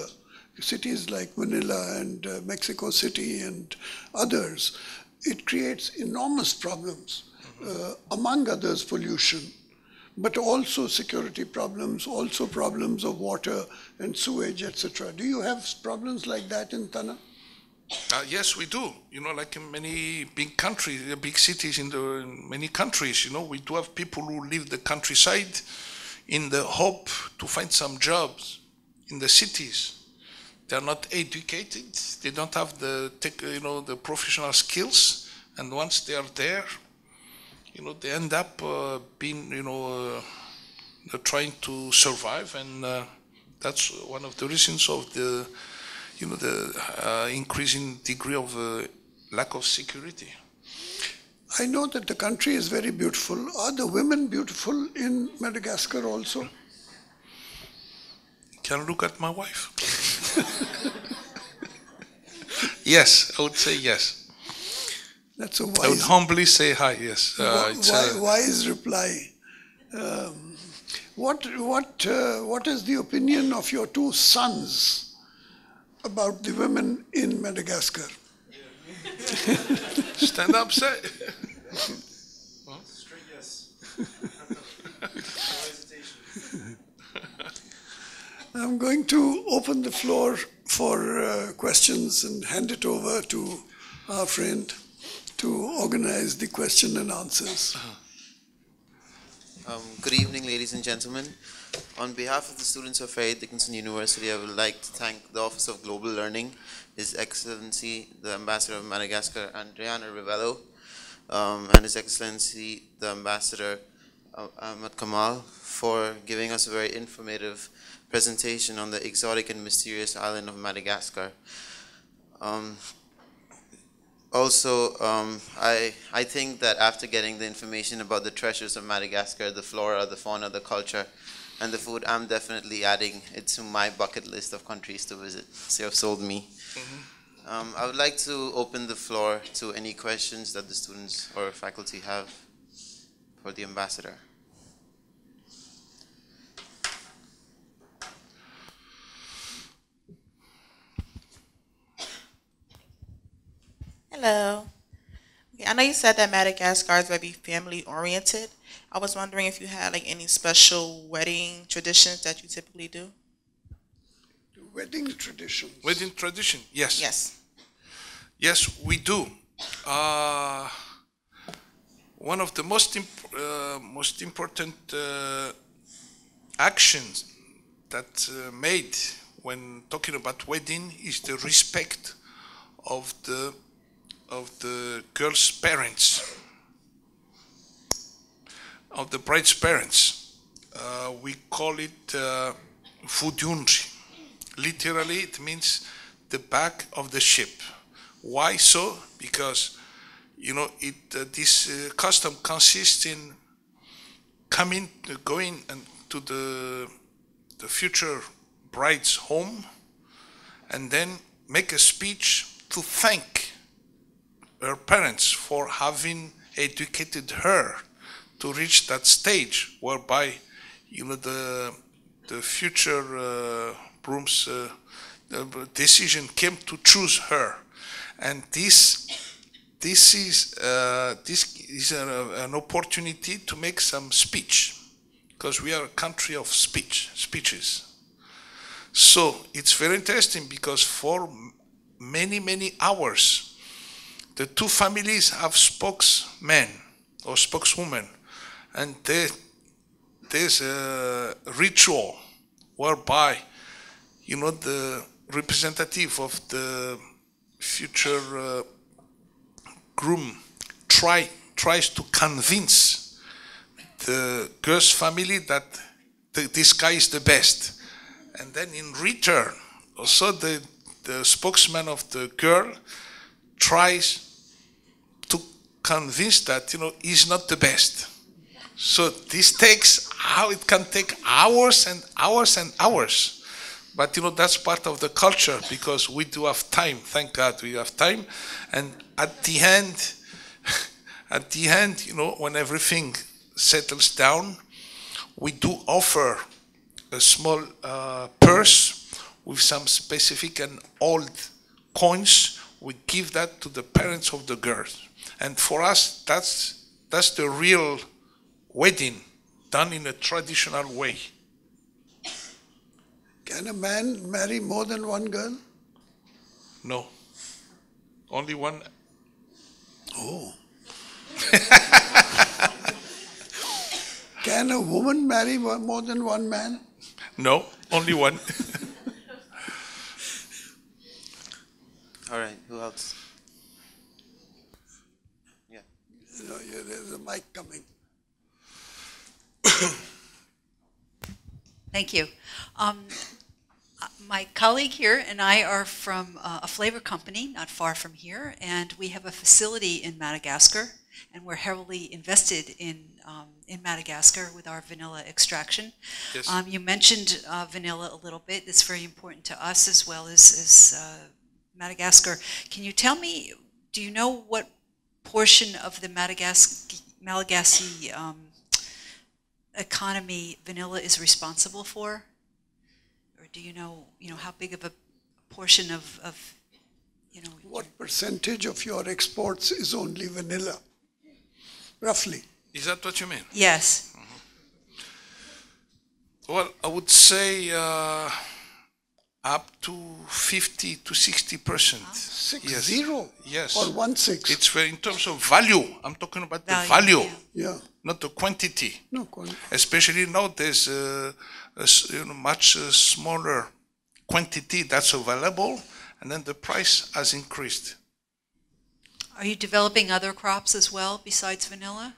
cities like Manila and Mexico City and others, it creates enormous problems, among others pollution, but also security problems, also problems of water and sewage, etc. Do you have problems like that in Tana? Yes, we do. Like in many big countries, big cities in many countries, we do have people who leave the countryside in the hope to find some jobs in the cities. They are not educated. They don't have the professional skills. And once they are there, they end up being, they're trying to survive, and that's one of the reasons of the, the increasing degree of lack of security. I know that the country is very beautiful. Are the women beautiful in Madagascar also? Can I look at my wife? Yes, I would say yes. That's a I would wise, humbly say hi, yes. wise reply. What is the opinion of your two sons about the women in Madagascar? Stand up, say. Straight yes. No hesitation. I'm going to open the floor for questions and hand it over to our friend to organize the question and answers. Good evening, ladies and gentlemen. On behalf of the students of Farid Dickinson University, I would like to thank the Office of Global Learning, His Excellency, the Ambassador of Madagascar, Andrianarivelo, and His Excellency, the Ambassador Kamal, for giving us a very informative presentation on the exotic and mysterious island of Madagascar. I think that after getting the information about the treasures of Madagascar, the flora, the fauna, the culture, and the food, I'm definitely adding it to my bucket list of countries to visit. So you have sold me. I would like to open the floor to any questions that the students or faculty have for the ambassador. Hello. Okay, I know you said that Madagascar is very family oriented. I was wondering if you had like any special wedding traditions that you typically do. Wedding traditions. Wedding tradition, yes. Yes. Yes, we do. One of the most important actions that made when talking about wedding is the respect of the girl's parents, of the bride's parents. We call it Fudunji. Literally, it means the back of the ship. Why so? Because this custom consists in going to the future bride's home, and then make a speech to thank her parents for having educated her to reach that stage whereby the future groom's decision came to choose her. And this is an opportunity to make some speech, because we are a country of speeches. So it's very interesting, because for many hours the two families have spokesmen or spokeswomen, and there's a ritual whereby the representative of the future groom tries to convince the girl's family that this guy is the best, and then in return also the spokesman of the girl tries to convince that he's not the best. So this it can take hours and hours and hours. But that's part of the culture, because we do have time. Thank God we have time. And at the end, when everything settles down, we do offer a small purse with some specific and old coins. We give that to the parents of the girl. And for us, that's the real wedding done in a traditional way. Can a man marry more than one girl? No. Only one. Oh. Can a woman marry more than one man? No, only one. All right, who else? Yeah. There's a mic coming. Thank you. My colleague here and I are from a flavor company not far from here, and we have a facility in Madagascar, and we're heavily invested in Madagascar with our vanilla extraction. Yes. You mentioned vanilla a little bit. It's very important to us as well as Madagascar. Can you tell me, do you know what portion of the Malagasy economy vanilla is responsible for? Or do you know how big of a portion of What percentage of your exports is only vanilla? Roughly. Is that what you mean? Yes. Well, I would say up to 50 to 60%. 6-0? Yes. Or 1-6? It's very, in terms of value. I'm talking about the Value, value, Yeah. not the quantity. No, quantity. Especially now there's much smaller quantity that's available, and then the price has increased. Are you developing other crops as well besides vanilla?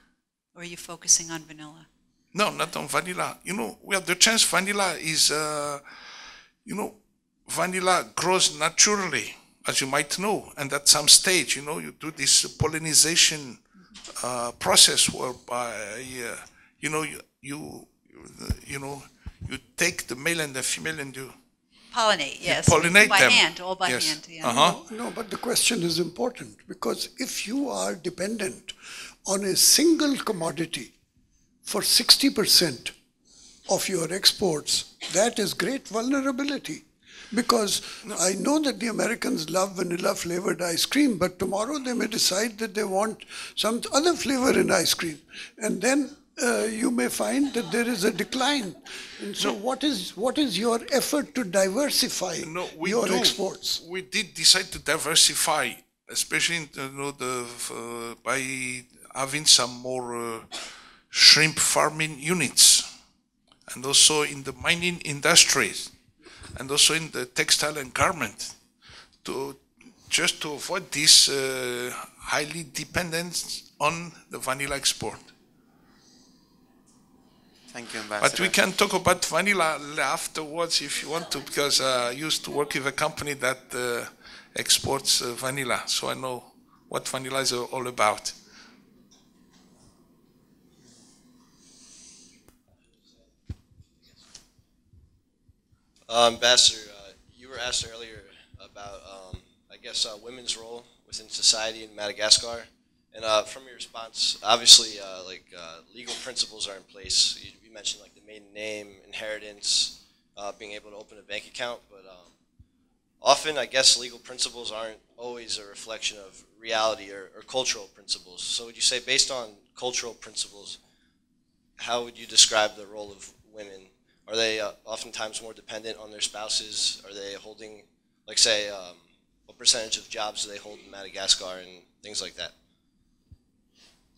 Or are you focusing on vanilla? No, not on vanilla. We have the chance. Vanilla is, vanilla grows naturally, as you might know, and at some stage, you do this pollination process whereby, you take the male and the female and you Pollinate, yes. pollinate by them. hand, all by Yes. hand. Yeah. No, but the question is important because if you are dependent on a single commodity for 60% of your exports, that is great vulnerability. Because I know that the Americans love vanilla flavored ice cream, but tomorrow they may decide that they want some other flavor in ice cream. And then you may find that there is a decline. And so what is your effort to diversify your exports? We did decide to diversify, especially by having some more shrimp farming units, and also in the mining industries, and also in the textile and garment, just to avoid this highly dependence on the vanilla export. Thank you, Ambassador. But we can talk about vanilla afterwards if you want to, because I used to work with a company that exports vanilla, so I know what vanilla is all about. Ambassador, you were asked earlier about, women's role within society in Madagascar. And from your response, obviously, legal principles are in place. You mentioned like the maiden name, inheritance, being able to open a bank account. But often, I guess, legal principles aren't always a reflection of reality or cultural principles. So would you say, based on cultural principles, how would you describe the role of women? Are they oftentimes more dependent on their spouses? Are they holding, like, say, what percentage of jobs do they hold in Madagascar and things like that?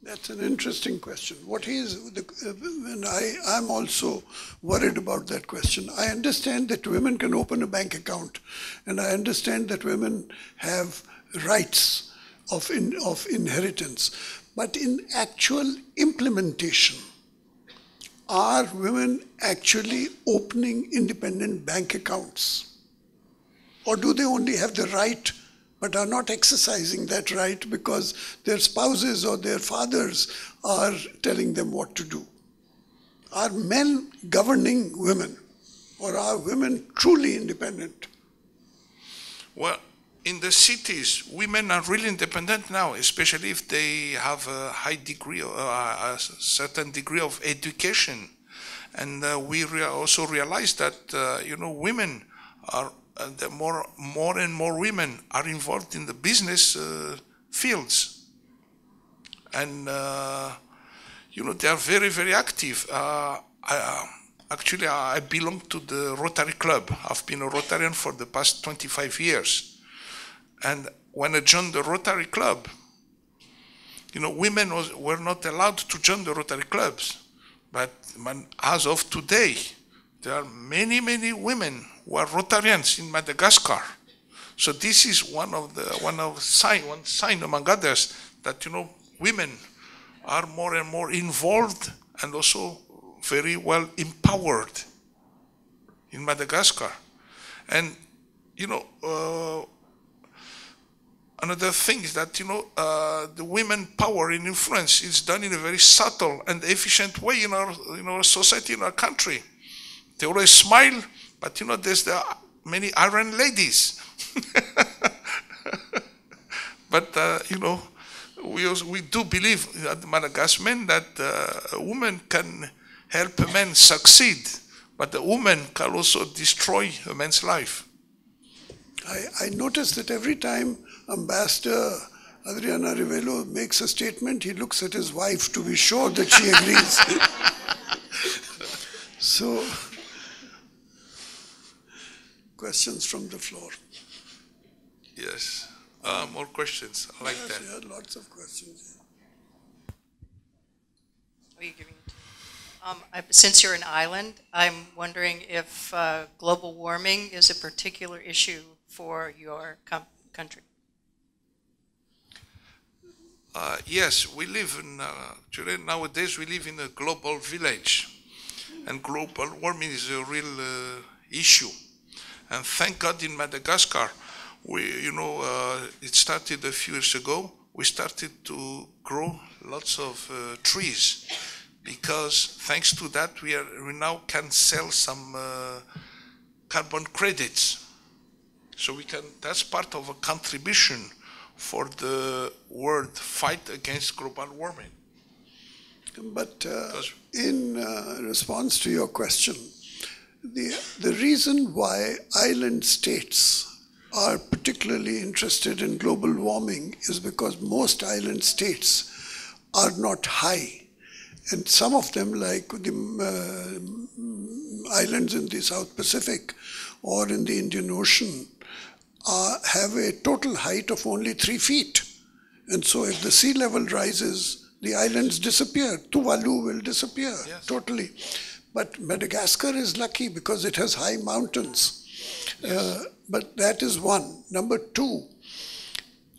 That's an interesting question. And I'm also worried about that question. I understand that women can open a bank account, and I understand that women have rights of inheritance. But in actual implementation, are women actually opening independent bank accounts? Or do they only have the right but are not exercising that right because their spouses or their fathers are telling them what to do? Are men governing women, or are women truly independent? Well, in the cities, women are really independent now, especially if they have a high degree, a certain degree of education. And we also realize that, women are, more and more women are involved in the business fields. And, they are very, very active. Actually, I belong to the Rotary Club. I've been a Rotarian for the past 25 years. And when I joined the Rotary Club, women were not allowed to join the Rotary clubs. But as of today, there are many, many women who are Rotarians in Madagascar. So this is one sign among others that women are more and more involved and also very well empowered. in Madagascar. And, you know, another thing is that, you know, the women power and influence is done in a very subtle and efficient way in our society, in our country. They always smile, but, you know, there's many iron ladies. But, you know, we do believe at Madagascar men that a woman can help a man succeed, but a woman can also destroy a man's life. I noticed that every time Ambassador Andrianarivelo makes a statement, he looks at his wife to be sure that she agrees. So, questions from the floor. Yes. More questions. I like that. Yeah, lots of questions. Are you giving it to me? Since you're an island, I'm wondering if global warming is a particular issue for your country. Yes, we live in, actually nowadays we live in a global village, and global warming is a real issue. And thank God in Madagascar, it started a few years ago, we started to grow lots of trees, because thanks to that we now can sell some carbon credits. So that's part of a contribution for the world fight against global warming. But in response to your question, the reason why island states are particularly interested in global warming is because most island states are not high. And some of them, like the islands in the South Pacific or in the Indian Ocean, have a total height of only 3 feet. And so if the sea level rises, the islands disappear. Tuvalu will disappear totally. But Madagascar is lucky because it has high mountains. But that is one. Number two,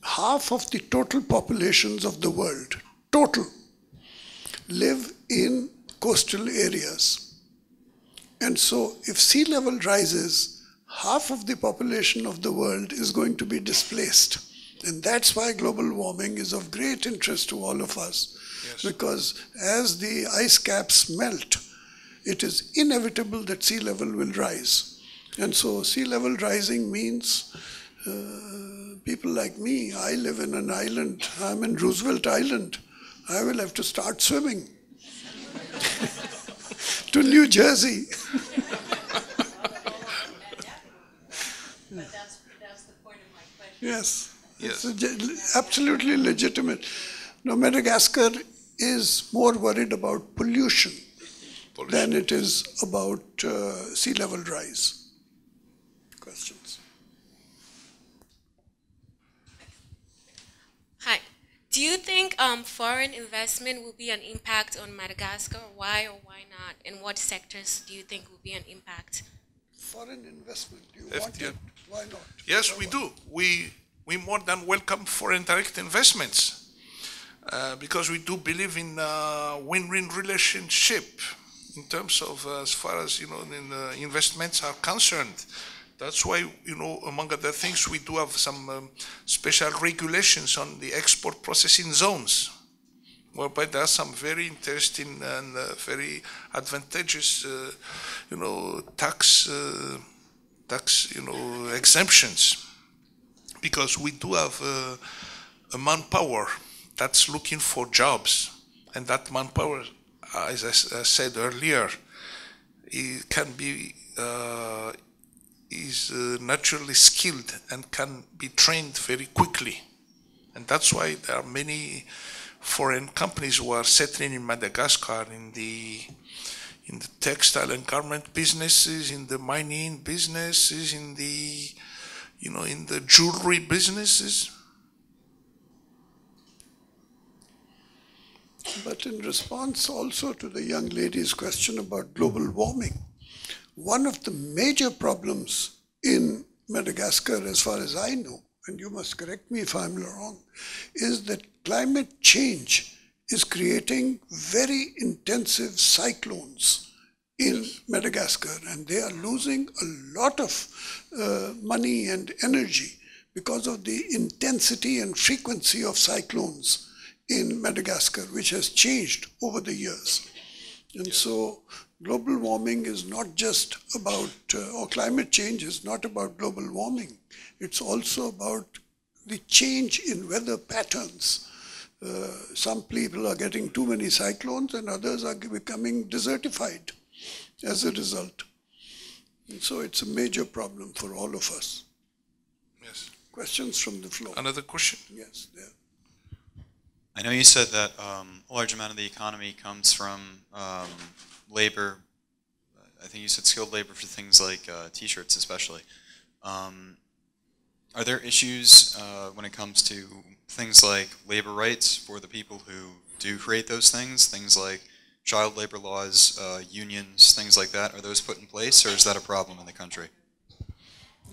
half of the total populations of the world, total, live in coastal areas. And so if sea level rises, half of the population of the world is going to be displaced. And that's why global warming is of great interest to all of us. Yes. Because as the ice caps melt, it is inevitable that sea level will rise. And so sea level rising means people like me, I live in an island, I'm in Roosevelt Island, I will have to start swimming to New Jersey. But that's the point of my question. Yes, yes. It's absolutely legitimate. Now, Madagascar is more worried about pollution than it is about sea level rise. Questions? Hi. Do you think foreign investment will be an impact on Madagascar? Why or why not? And what sectors do you think will be an impact? Foreign investment, do you want it? Why not? Yes, we do. We more than welcome foreign direct investments because we do believe in win-win relationship in terms of as far as, investments are concerned. That's why, among other things, we do have some special regulations on the export processing zones, whereby there are some very interesting and very advantageous, tax exemptions, because we do have a manpower that's looking for jobs, and that manpower, as I said earlier, it can be is naturally skilled and can be trained very quickly. And that's why there are many foreign companies who are settling in Madagascar in the textile and garment businesses, in the mining businesses, in the jewelry businesses. But in response also to the young lady's question about global warming, one of the major problems in Madagascar, as far as I know, and you must correct me if I'm wrong, is that climate change is creating very intensive cyclones in Madagascar, and they are losing a lot of money and energy because of the intensity and frequency of cyclones in Madagascar, which has changed over the years. And so global warming is not just about, or climate change is not about global warming. It's also about the change in weather patterns. Some people are getting too many cyclones and others are becoming desertified as a result. And so it's a major problem for all of us. Yes. Questions from the floor? Another question? Yes, there. I know you said that a large amount of the economy comes from labor. I think you said skilled labor for things like t-shirts especially. Are there issues when it comes to things like labor rights for the people who do create those things like child labor laws, unions, things like that? Are those put in place, or is that a problem in the country?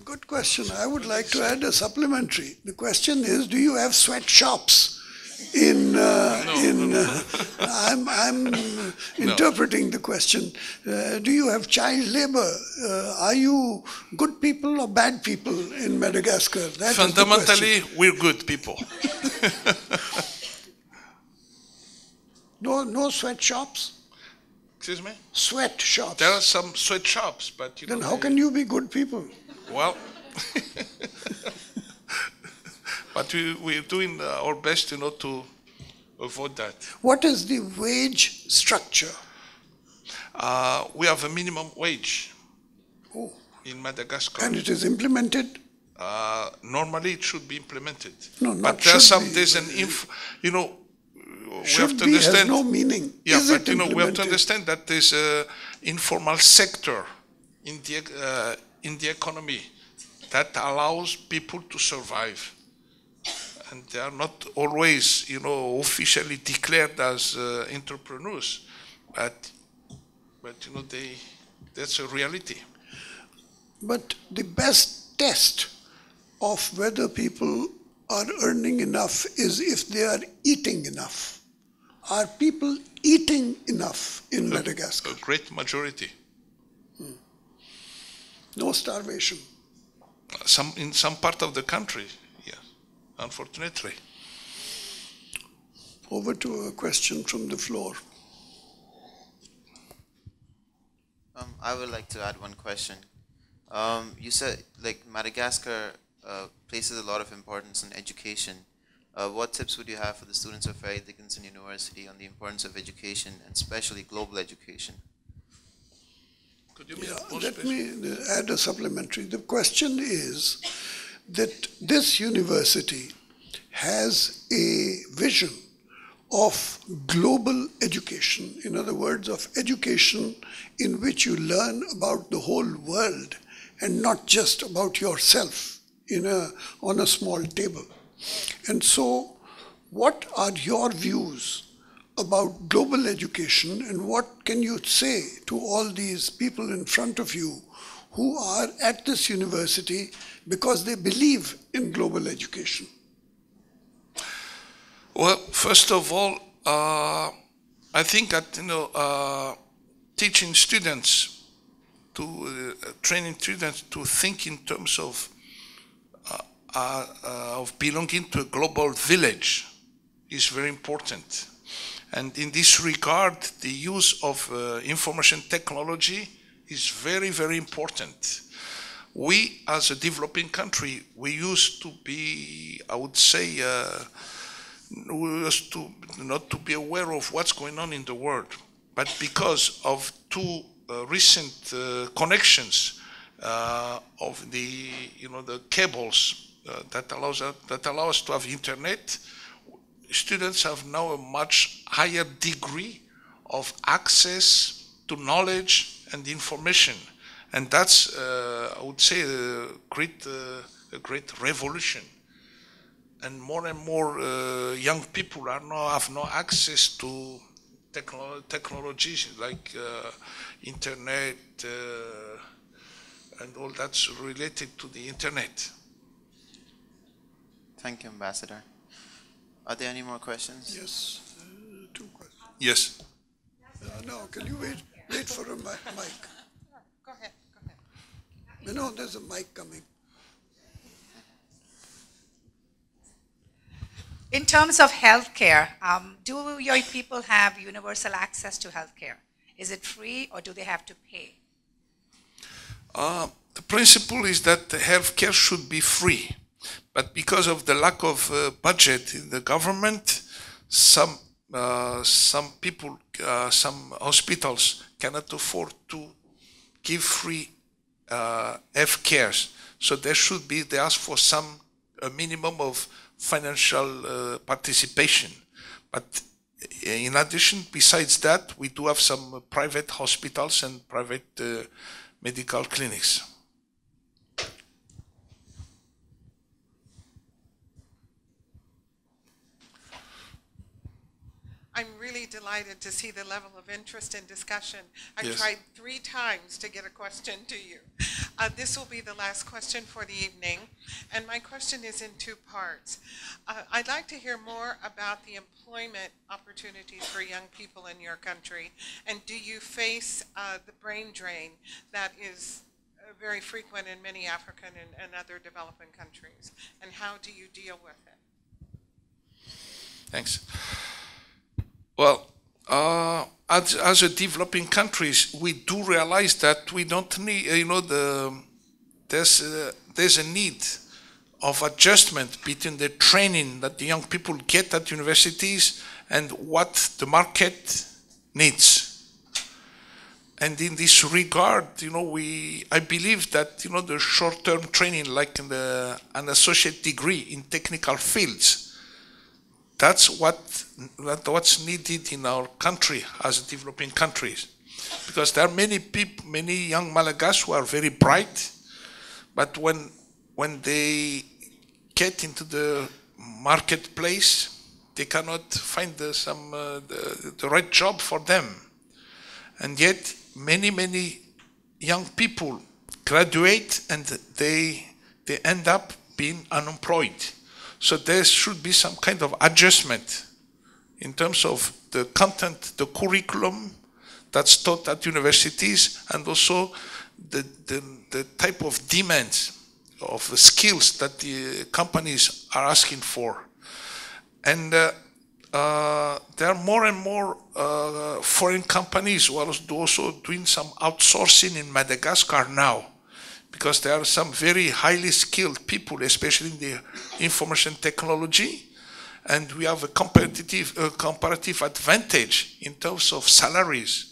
Good question. I would like to add a supplementary. The question is, do you have sweatshops? I'm interpreting the question. Do you have child labor? Are you good people or bad people in Madagascar? That Fundamentally, we're good people. No sweatshops? Excuse me? Sweatshops. There are some sweatshops, but you know. Then how can you be good people? Well, but we're doing our best, to avoid that. What is the wage structure? We have a minimum wage in Madagascar. And it is implemented? Normally, it should be implemented. No, not but there's should be. There's an we have to Should be understand. has no meaning. Yeah, Is but it we have to implemented? understand that there's an informal sector in the economy that allows people to survive, and they are not always, officially declared as entrepreneurs, but that's a reality. But the best test of whether people are earning enough is if they are eating enough. Are people eating enough in Madagascar? A great majority. No starvation. In some part of the country, yes, unfortunately. Over to a question from the floor. I would like to add one question. You said Madagascar places a lot of importance on education. What tips would you have for the students of Farid Dickinson University on the importance of education, and especially global education? Let me add a supplementary. The question is that this university has a vision of global education, in other words, of education in which you learn about the whole world and not just about yourself on a small table. And so, what are your views about global education, and what can you say to all these people in front of you who are at this university because they believe in global education? Well, first of all, I think that teaching students training students to think in terms of belonging to a global village is very important. And in this regard, the use of information technology is very, very important. We, as a developing country, we used to be, I would say, we used to not to be aware of what's going on in the world. But because of two recent connections of the cables that allow us to have internet, students have now a much higher degree of access to knowledge and information, and that's I would say a great revolution. And more young people have no access to technologies like internet and all that's related to the internet. Thank you, Ambassador. Are there any more questions? Yes, two questions. Yes. No, can you wait? Wait for a mic. Go ahead, go ahead. No, there's a mic coming. In terms of healthcare, do your people have universal access to healthcare? Is it free or do they have to pay? The principle is that the healthcare should be free, but because of the lack of budget in the government, some people, some hospitals cannot afford to give free health care. So there should be, they ask for a minimum of financial participation. But in addition, besides that, we do have some private hospitals and private medical clinics. I'm really delighted to see the level of interest and discussion. I Yes. tried 3 times to get a question to you. This will be the last question for the evening, and my question is in 2 parts. I'd like to hear more about the employment opportunities for young people in your country, and do you face the brain drain that is very frequent in many African and other developing countries, and how do you deal with it? Thanks. Well, as a developing countries, we do realize that we don't need, there's a need of adjustment between the training that the young people get at universities and what the market needs. And in this regard, I believe that, the short-term training, like an associate degree in technical fields, that's what's needed in our country as developing countries, because there are many young Malagasy who are very bright, but when they get into the marketplace, they cannot find the right job for them, and yet many young people graduate and they end up being unemployed. So there should be some kind of adjustment in terms of the content, the curriculum that's taught at universities, and also the type of demands of the skills that the companies are asking for. And there are more and more foreign companies who are also doing some outsourcing in Madagascar now, because there are some very highly skilled people, especially in the information technology, and we have a comparative advantage in terms of salaries.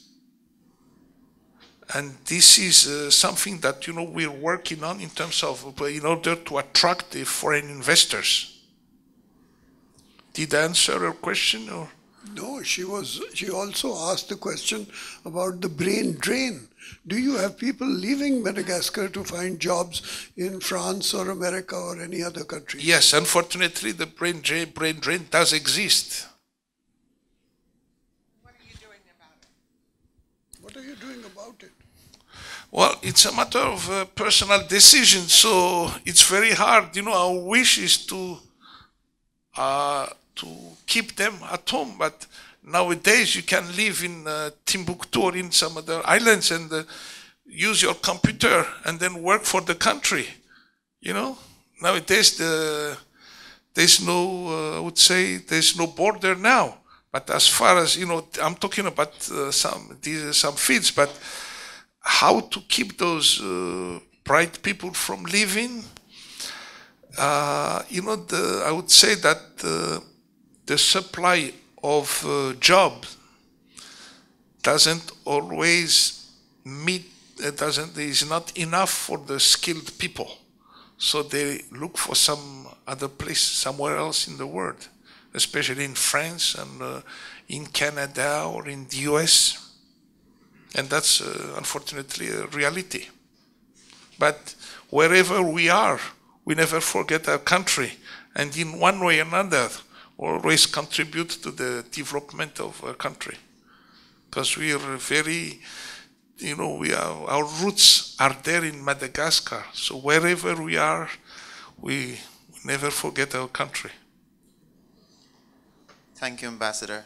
And this is something that we're working on in terms of in order to attract the foreign investors. Did I answer your question? Or? No, she also asked the question about the brain drain. Do you have people leaving Madagascar to find jobs in France or America or any other country? Yes, unfortunately, the brain drain does exist. What are you doing about it? What are you doing about it? Well, it's a matter of personal decision, so it's very hard. Our wish is to keep them at home, but nowadays you can live in Timbuktu or in some other islands and use your computer and then work for the country. Nowadays there's no, I would say, there's no border now. But as far as I'm talking about some fields, but how to keep those bright people from leaving? I would say that the supply of jobs doesn't always meet, is not enough for the skilled people. So they look for some other place, somewhere else in the world, especially in France and in Canada or in the US. And that's unfortunately a reality. But wherever we are, we never forget our country, and in one way or another, always contribute to the development of our country. Because we are very, our roots are there in Madagascar. So wherever we are, we never forget our country. Thank you, Ambassador.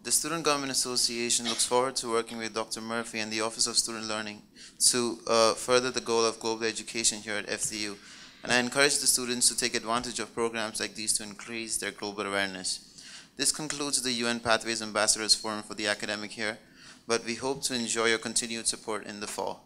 The Student Government Association looks forward to working with Dr. Murphy and the Office of Student Learning to further the goal of global education here at FCU. And I encourage the students to take advantage of programs like these to increase their global awareness. This concludes the UN Pathways Ambassadors Forum for the academic year, but we hope to enjoy your continued support in the fall.